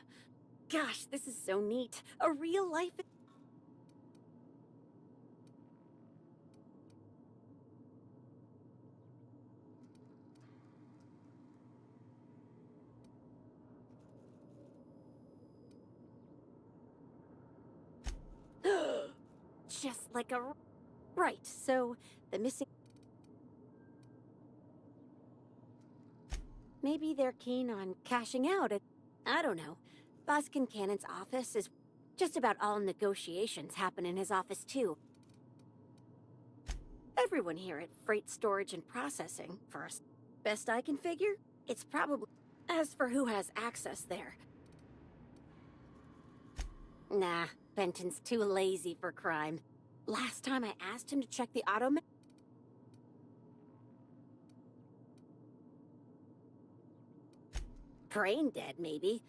Gosh, this is so neat. A real life... Just like a... Right, so the missing... Maybe they're keen on cashing out at... I don't know. Boss Kincannon's office is... Just about all negotiations happen in his office, too. Everyone here at Freight Storage and Processing, first. Best I can figure, it's probably... As for who has access there... Nah, Benton's too lazy for crime. Last time I asked him to check the auto... Brain dead, maybe.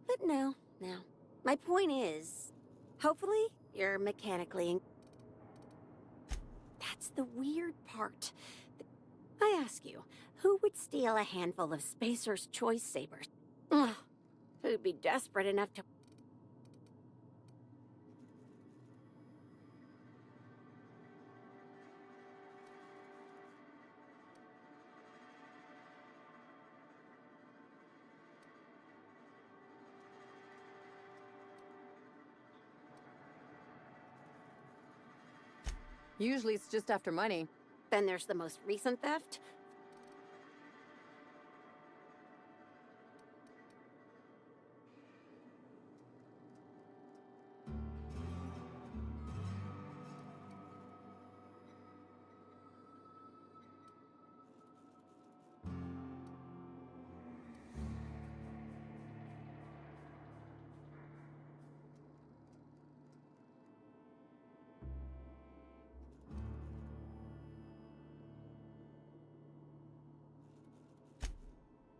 But no. My point is, hopefully, you're mechanically... That's the weird part. I ask you, who would steal a handful of Spacer's Choice Sabers? Ugh, who'd be desperate enough to... Usually it's just after money. Then there's the most recent theft.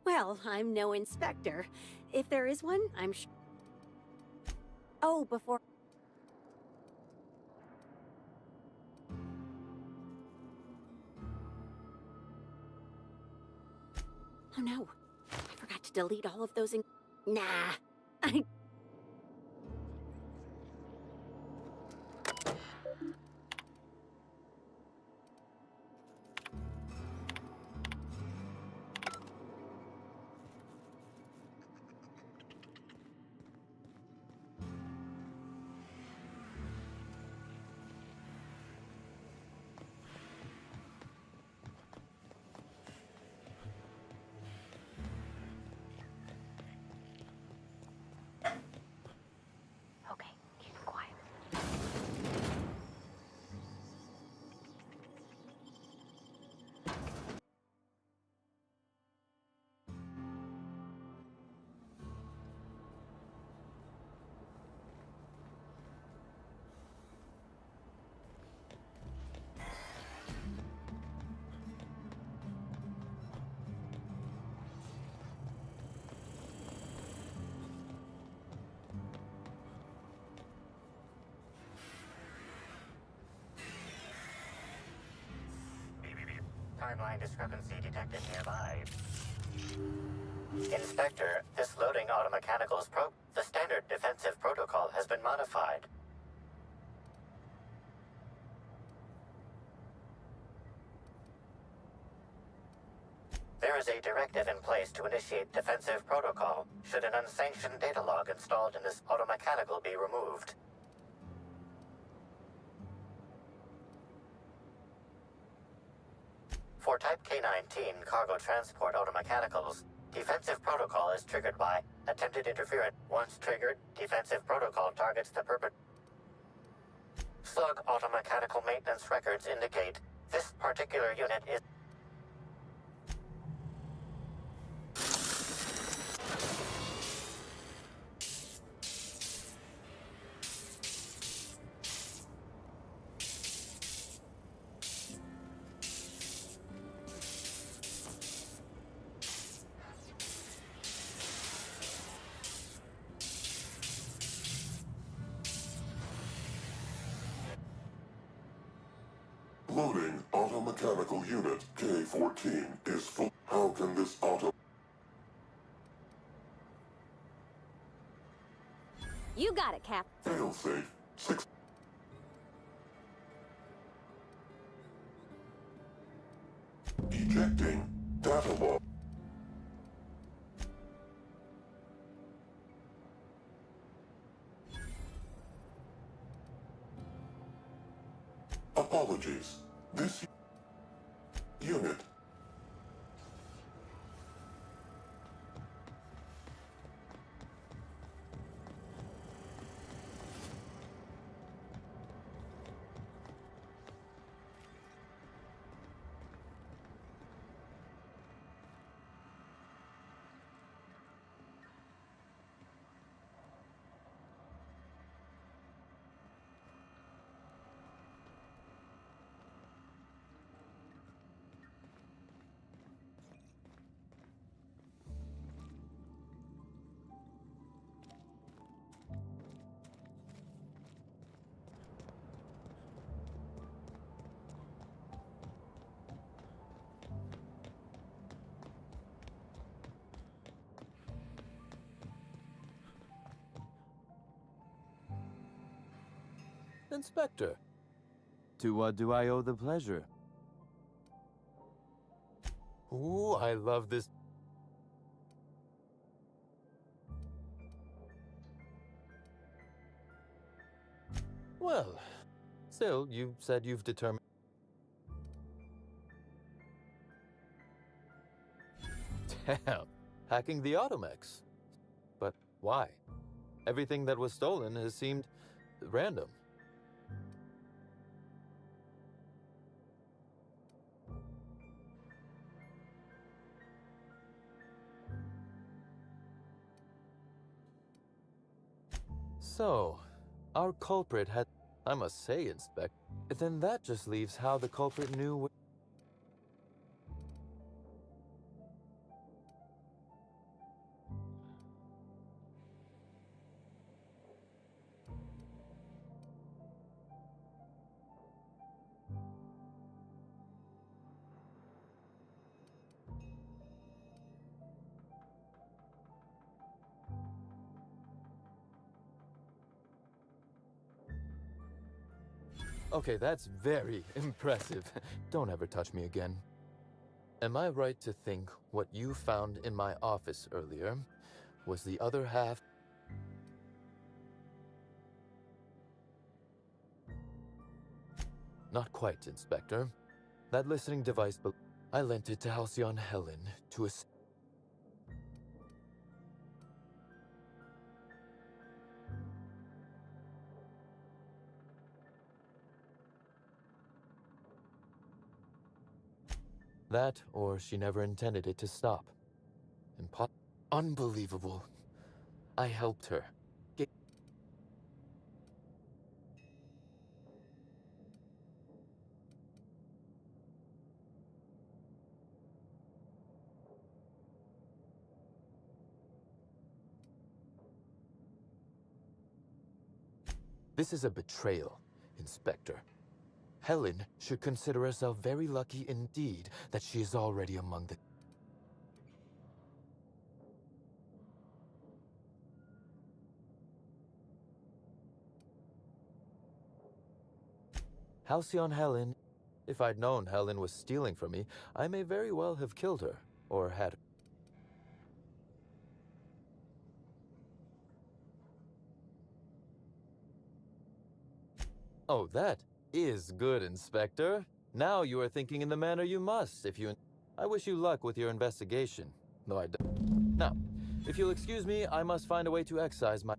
Well, I'm no inspector. If there is one, I'm sure... Oh, before... Oh no, I forgot to delete all of those Nah, I... Okay, keep it quiet. Timeline discrepancy detected nearby. Inspector, this loading automechanicals the standard defensive protocol has been modified. There is a directive in place to initiate defensive protocol should an unsanctioned data log installed in this automechanical be removed. For Type K-19 cargo transport automechanicals, defensive protocol is triggered by attempted interference. Once triggered, defensive protocol targets the Slug automechanical maintenance records indicate this particular unit is... Loading automechanical unit K-14 is full. How can this auto... You got it, Cap. Failsafe 6. Ejecting data log. Apologies. This unit. Inspector. To what do I owe the pleasure? Ooh, I love this. Well, still, you said you've determined. Damn, hacking the Automex. But why? Everything that was stolen has seemed random. So, our culprit had... I must say, Inspect. Then that just leaves how the culprit knew... Okay, that's very impressive. Don't ever touch me again. Am I right to think what you found in my office earlier was the other half? Not quite, Inspector. That listening device, I lent it to Halcyon Helen to that, or she never intended it to stop. Unbelievable. I helped her. This is a betrayal, Inspector. Helen should consider herself very lucky indeed that she is already among the... Halcyon Helen. If I'd known Helen was stealing from me, I may very well have killed her, or had... Oh, that is good, Inspector. Now you are thinking in the manner you must, if you... I wish you luck with your investigation, though I don't... Now, if you'll excuse me, I must find a way to excise my...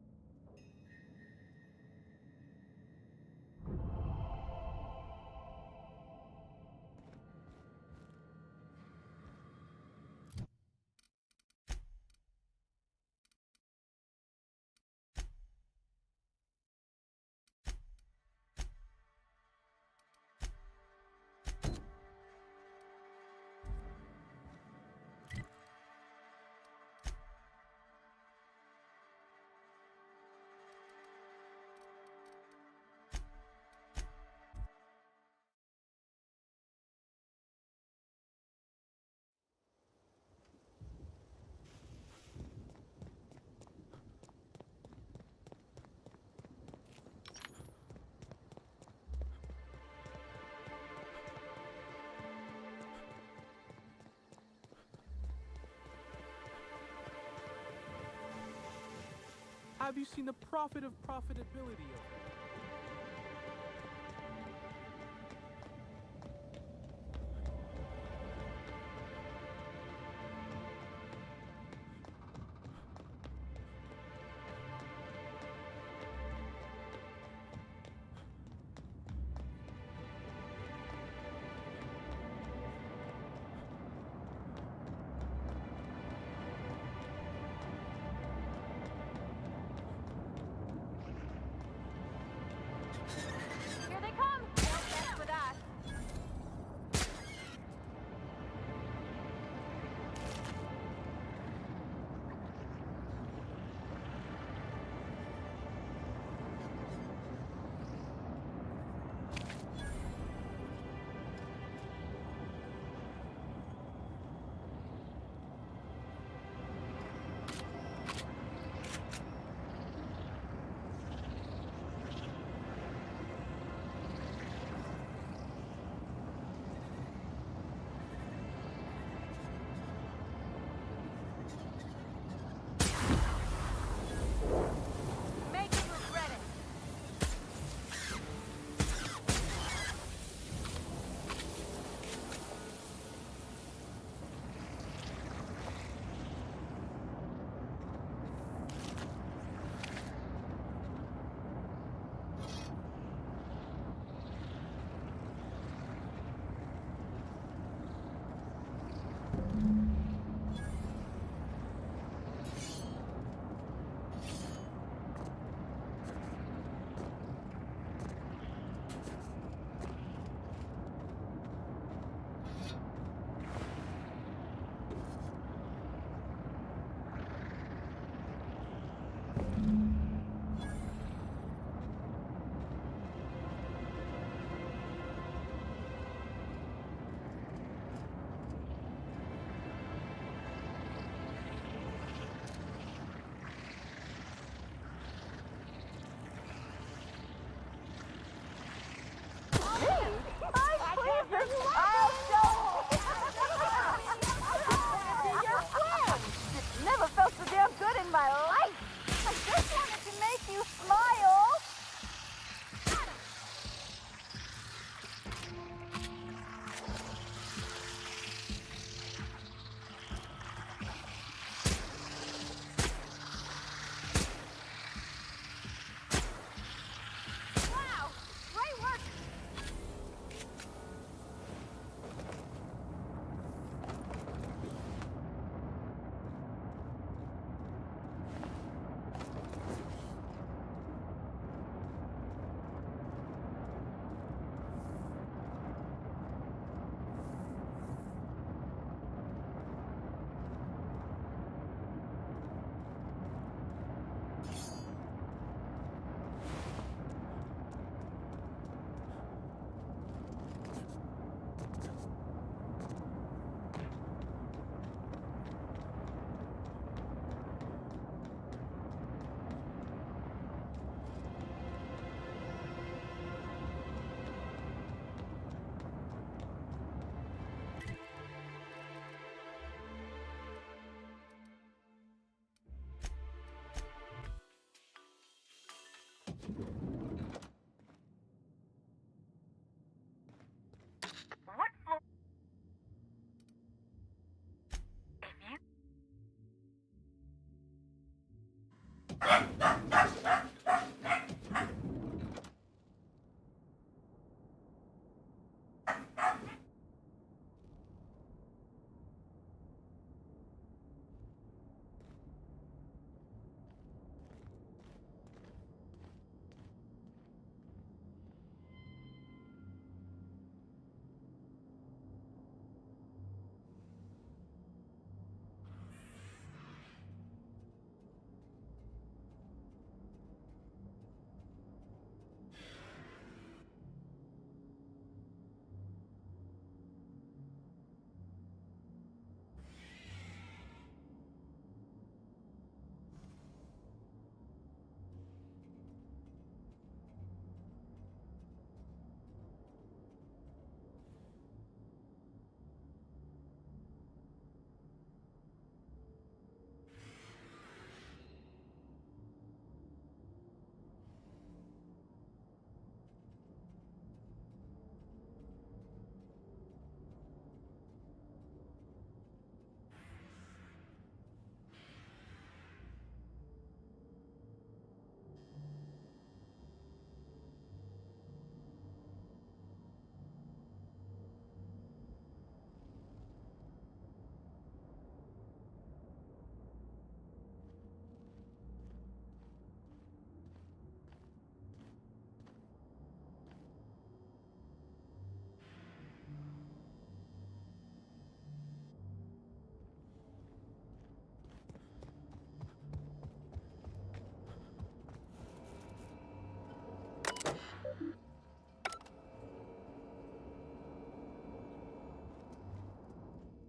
Have you seen the profitability of it? Here they come! No chance for that. Make them regret it. Never felt so damn good in my life. I just wanted to make you smile. Wow! Great work!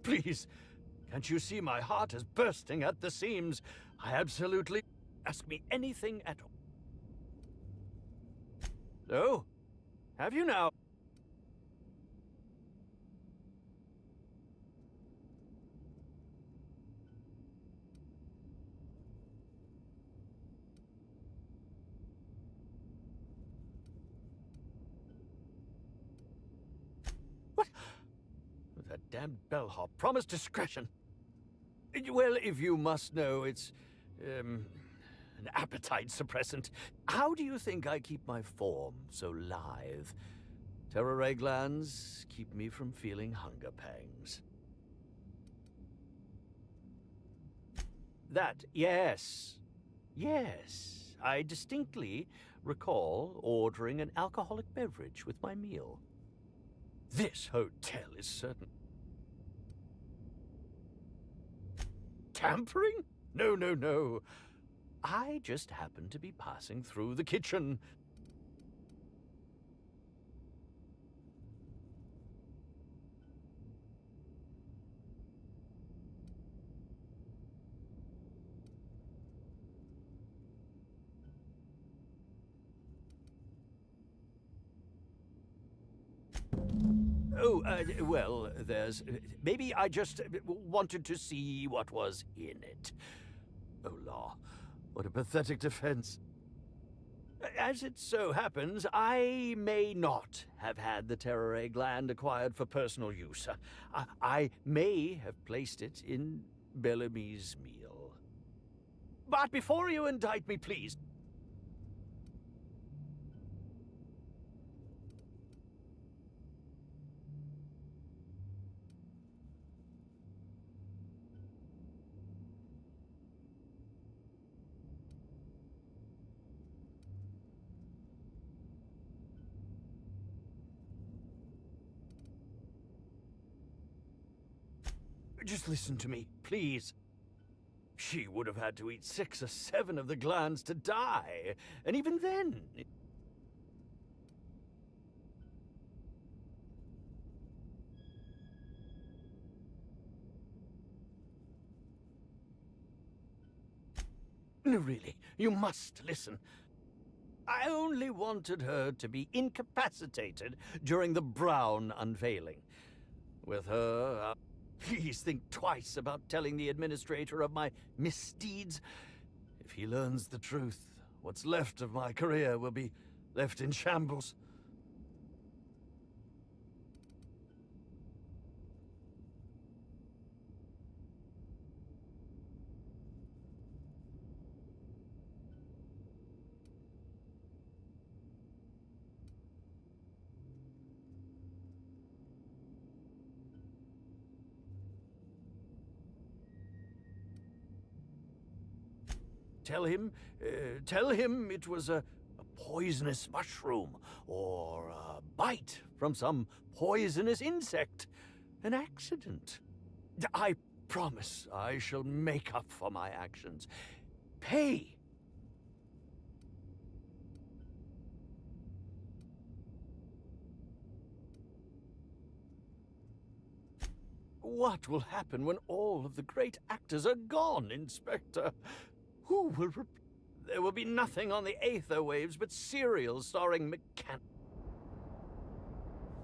Please, can't you see my heart is bursting at the seams? I absolutely... Ask me anything at all. So, have you now? What? That damned bellhop promised discretion. Well, if you must know, it's, an appetite suppressant. How do you think I keep my form so lithe? Terror glands keep me from feeling hunger pangs. That, yes. Yes, I distinctly recall ordering an alcoholic beverage with my meal. This hotel is certain. Tampering? No, no, no. I just happened to be passing through the kitchen. Oh, well, there's... Maybe I just wanted to see what was in it. Oh, law. What a pathetic defense. As it so happens, I may not have had the terror gland acquired for personal use. I may have placed it in Bellamy's meal. But before you indict me, please... Just listen to me, please. She would have had to eat 6 or 7 of the glands to die. And even then... No, really, you must listen. I only wanted her to be incapacitated during the Brown unveiling. With her... Please think twice about telling the administrator of my misdeeds. If he learns the truth, what's left of my career will be left in shambles. Tell him it was a poisonous mushroom, or a bite from some poisonous insect. An accident. I promise I shall make up for my actions. Pay. What will happen when all of the great actors are gone, Inspector? Who will There will be nothing on the aether waves but serials starring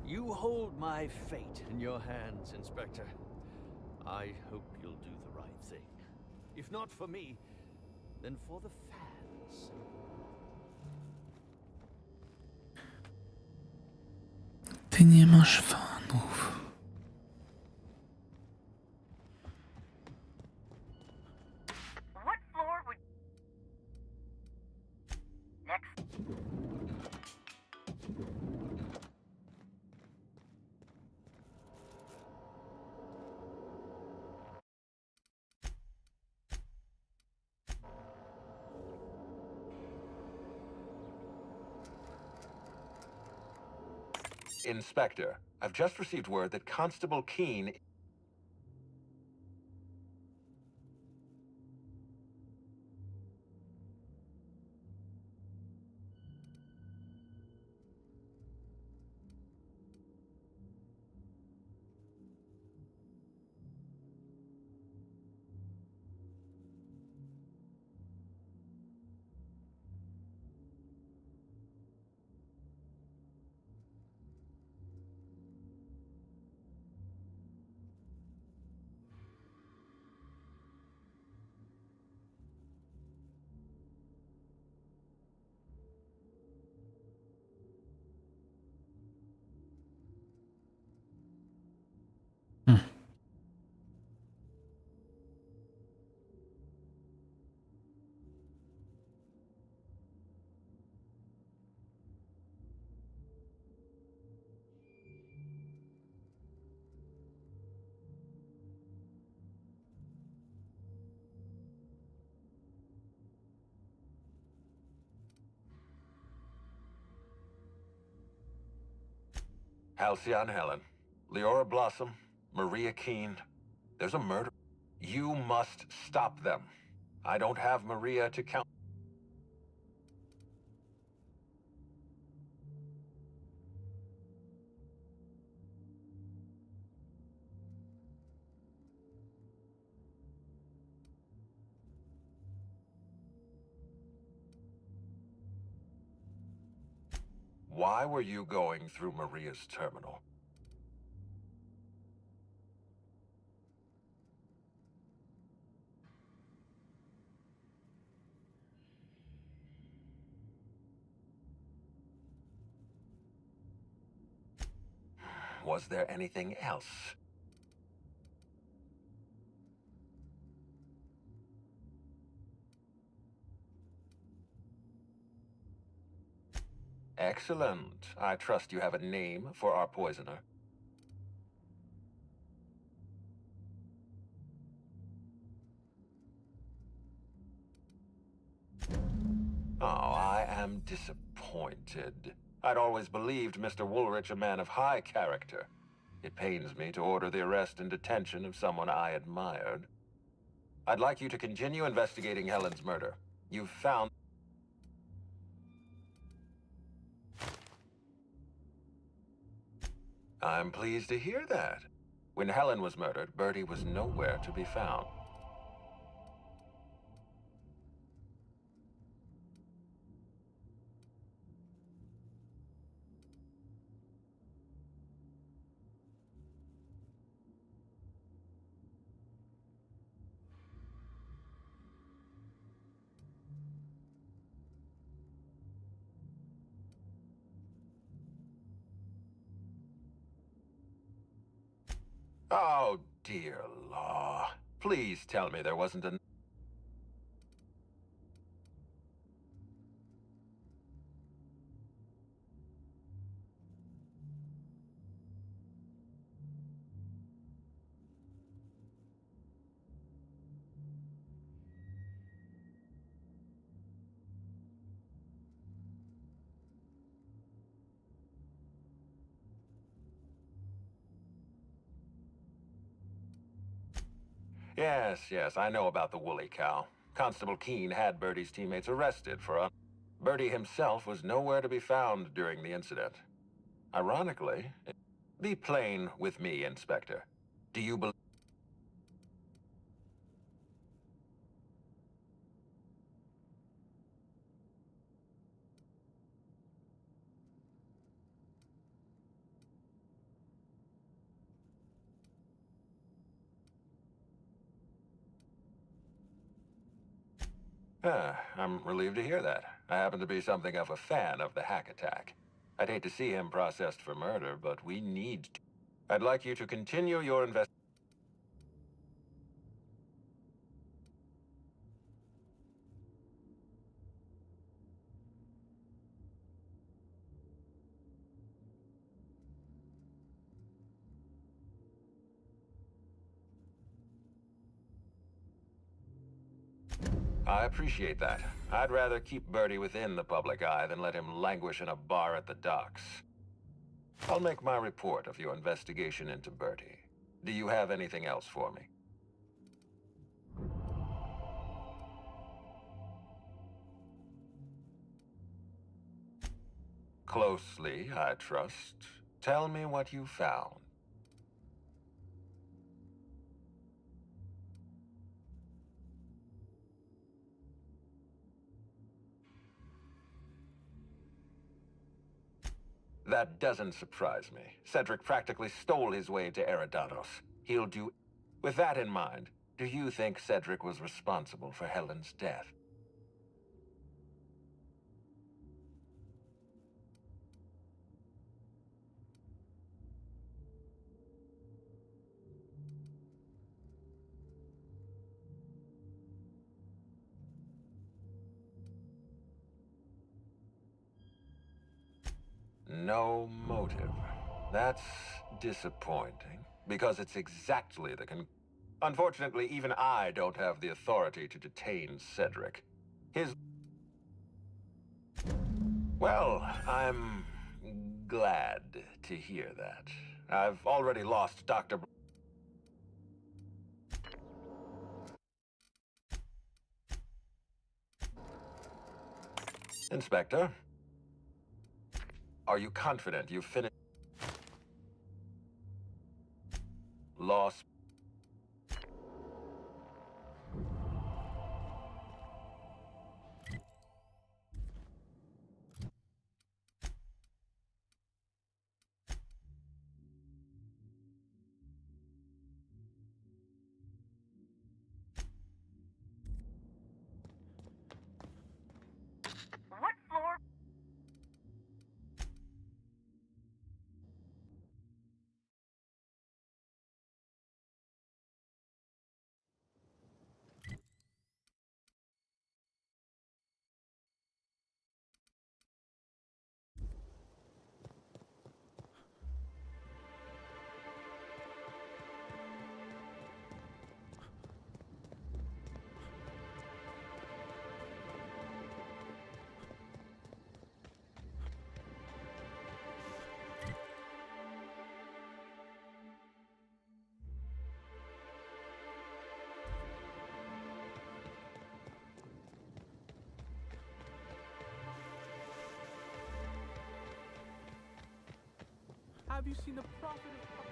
You hold my fate in your hands, Inspector. I hope you'll do the right thing. If not for me, then for the fans. Ty nie masz fanów. What floor would... Next. Inspector, I've just received word that Constable Keene... Halcyon Helen, Leora Blossom, Maria Keene. There's a murder. You must stop them. I don't have Maria to count. Why were you going through Maria's terminal? Was there anything else? Excellent. I trust you have a name for our poisoner. Oh, I am disappointed. I'd always believed Mr. Woolrich a man of high character. It pains me to order the arrest and detention of someone I admired. I'd like you to continue investigating Helen's murder. You've found... I'm pleased to hear that. When Helen was murdered, Bertie was nowhere to be found. Oh, dear law. Please tell me there wasn't an... Yes, I know about the woolly cow. Constable Keene had Bertie's teammates arrested for a... Bertie himself was nowhere to be found during the incident. Ironically, be plain with me, Inspector. Do you believe... I'm relieved to hear that. I happen to be something of a fan of the hack attack. I'd hate to see him processed for murder, but we need to... I'd like you to continue your investigation. I appreciate that. I'd rather keep Bertie within the public eye than let him languish in a bar at the docks. I'll make my report of your investigation into Bertie. Do you have anything else for me? Closely, I trust. Tell me what you found. That doesn't surprise me. Cedric practically stole his way to Eridanos. He'll do... With that in mind, do you think Cedric was responsible for Helen's death? No motive. That's disappointing, because it's exactly the Unfortunately, even I don't have the authority to detain Cedric. Well, I'm glad to to hear that. I've already lost Dr. Inspector, are you confident you've finished? Lost. What floor? Have you seen the prophet of...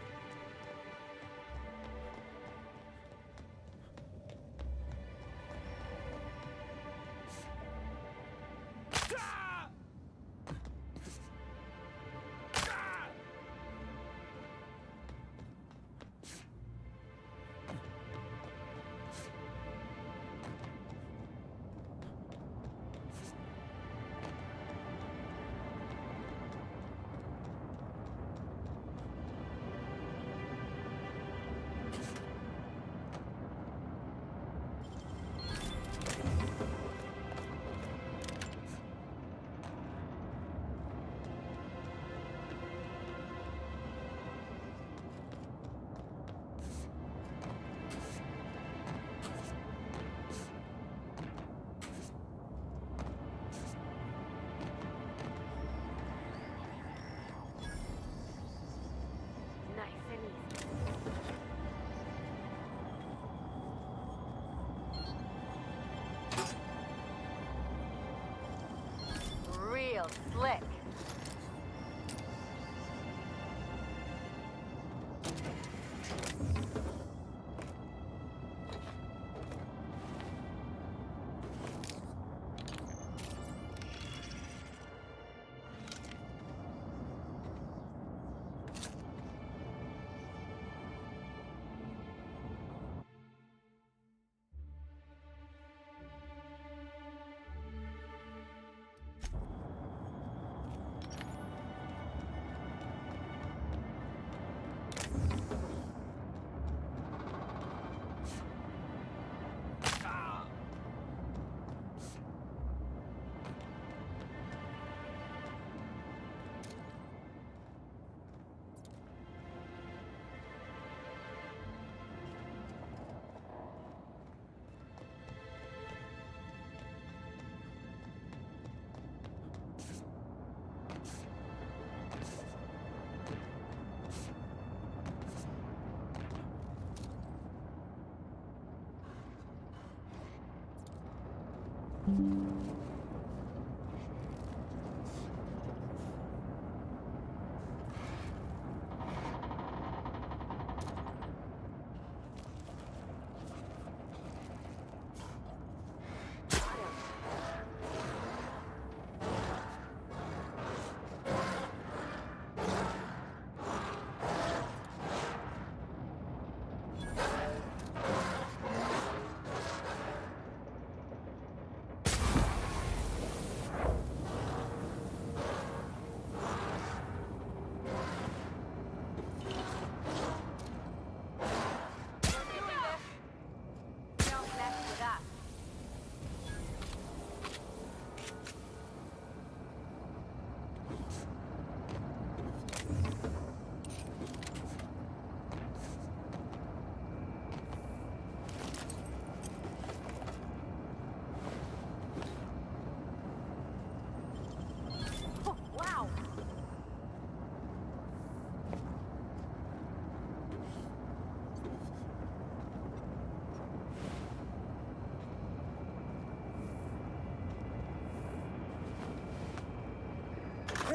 Nice and easy. Real slick.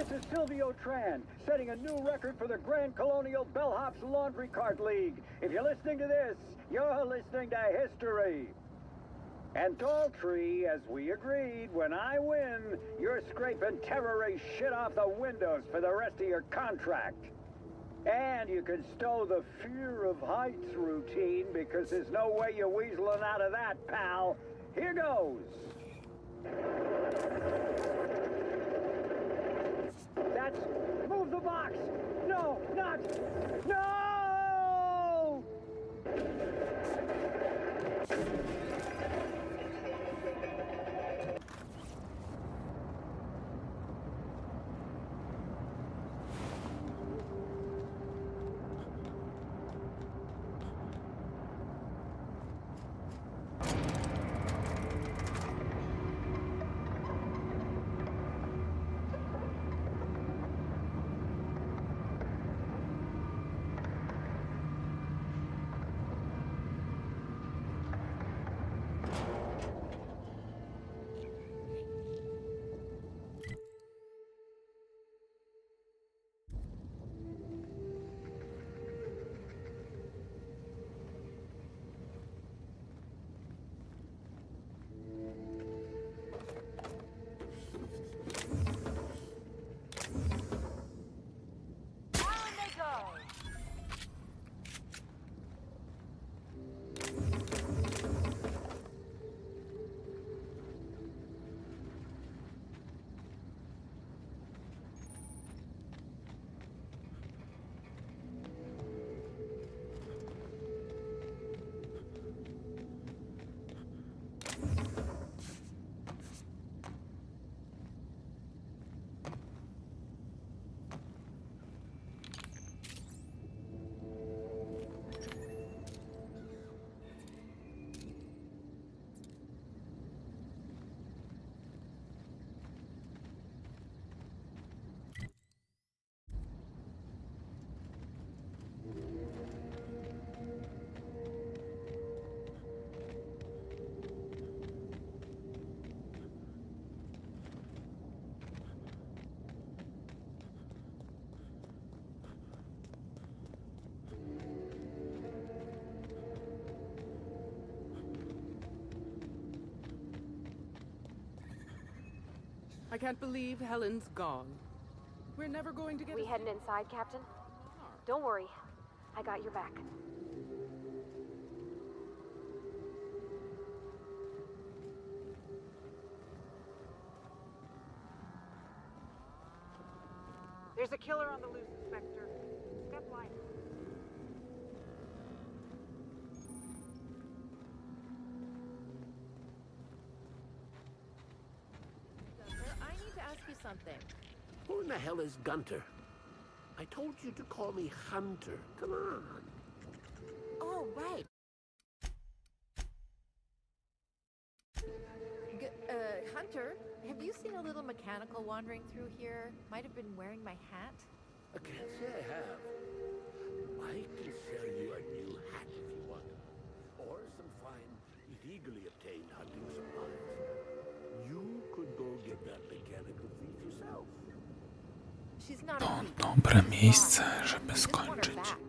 This is Silvio Tran, setting a new record for the Grand Colonial Bellhops Laundry Cart League. If you're listening to this, you're listening to history. And Daltrey, as we agreed, when I win, you're scraping terrorist shit off the windows for the rest of your contract. And you can stow the fear of heights routine, because there's no way you're weaseling out of that, pal. Here goes. That's... Move the box! No, not... No! I can't believe Helen's gone. We're never going to get... We heading inside, Captain? Don't worry. I got your back. There's a killer on the loose, Inspector. Step light. I need to ask you something. Who in the hell is Gunter? I told you to call me Hunter. Come on. Oh, right. Hunter, have you seen a little mechanical wandering through here? Might have been wearing my hat. I can't say I have. I can sell you a new hat if you want. Or some fine, illegally obtained hunting supplies. You could go get that mechanical thief yourself. She's not To dobre miejsce, żeby skończyć.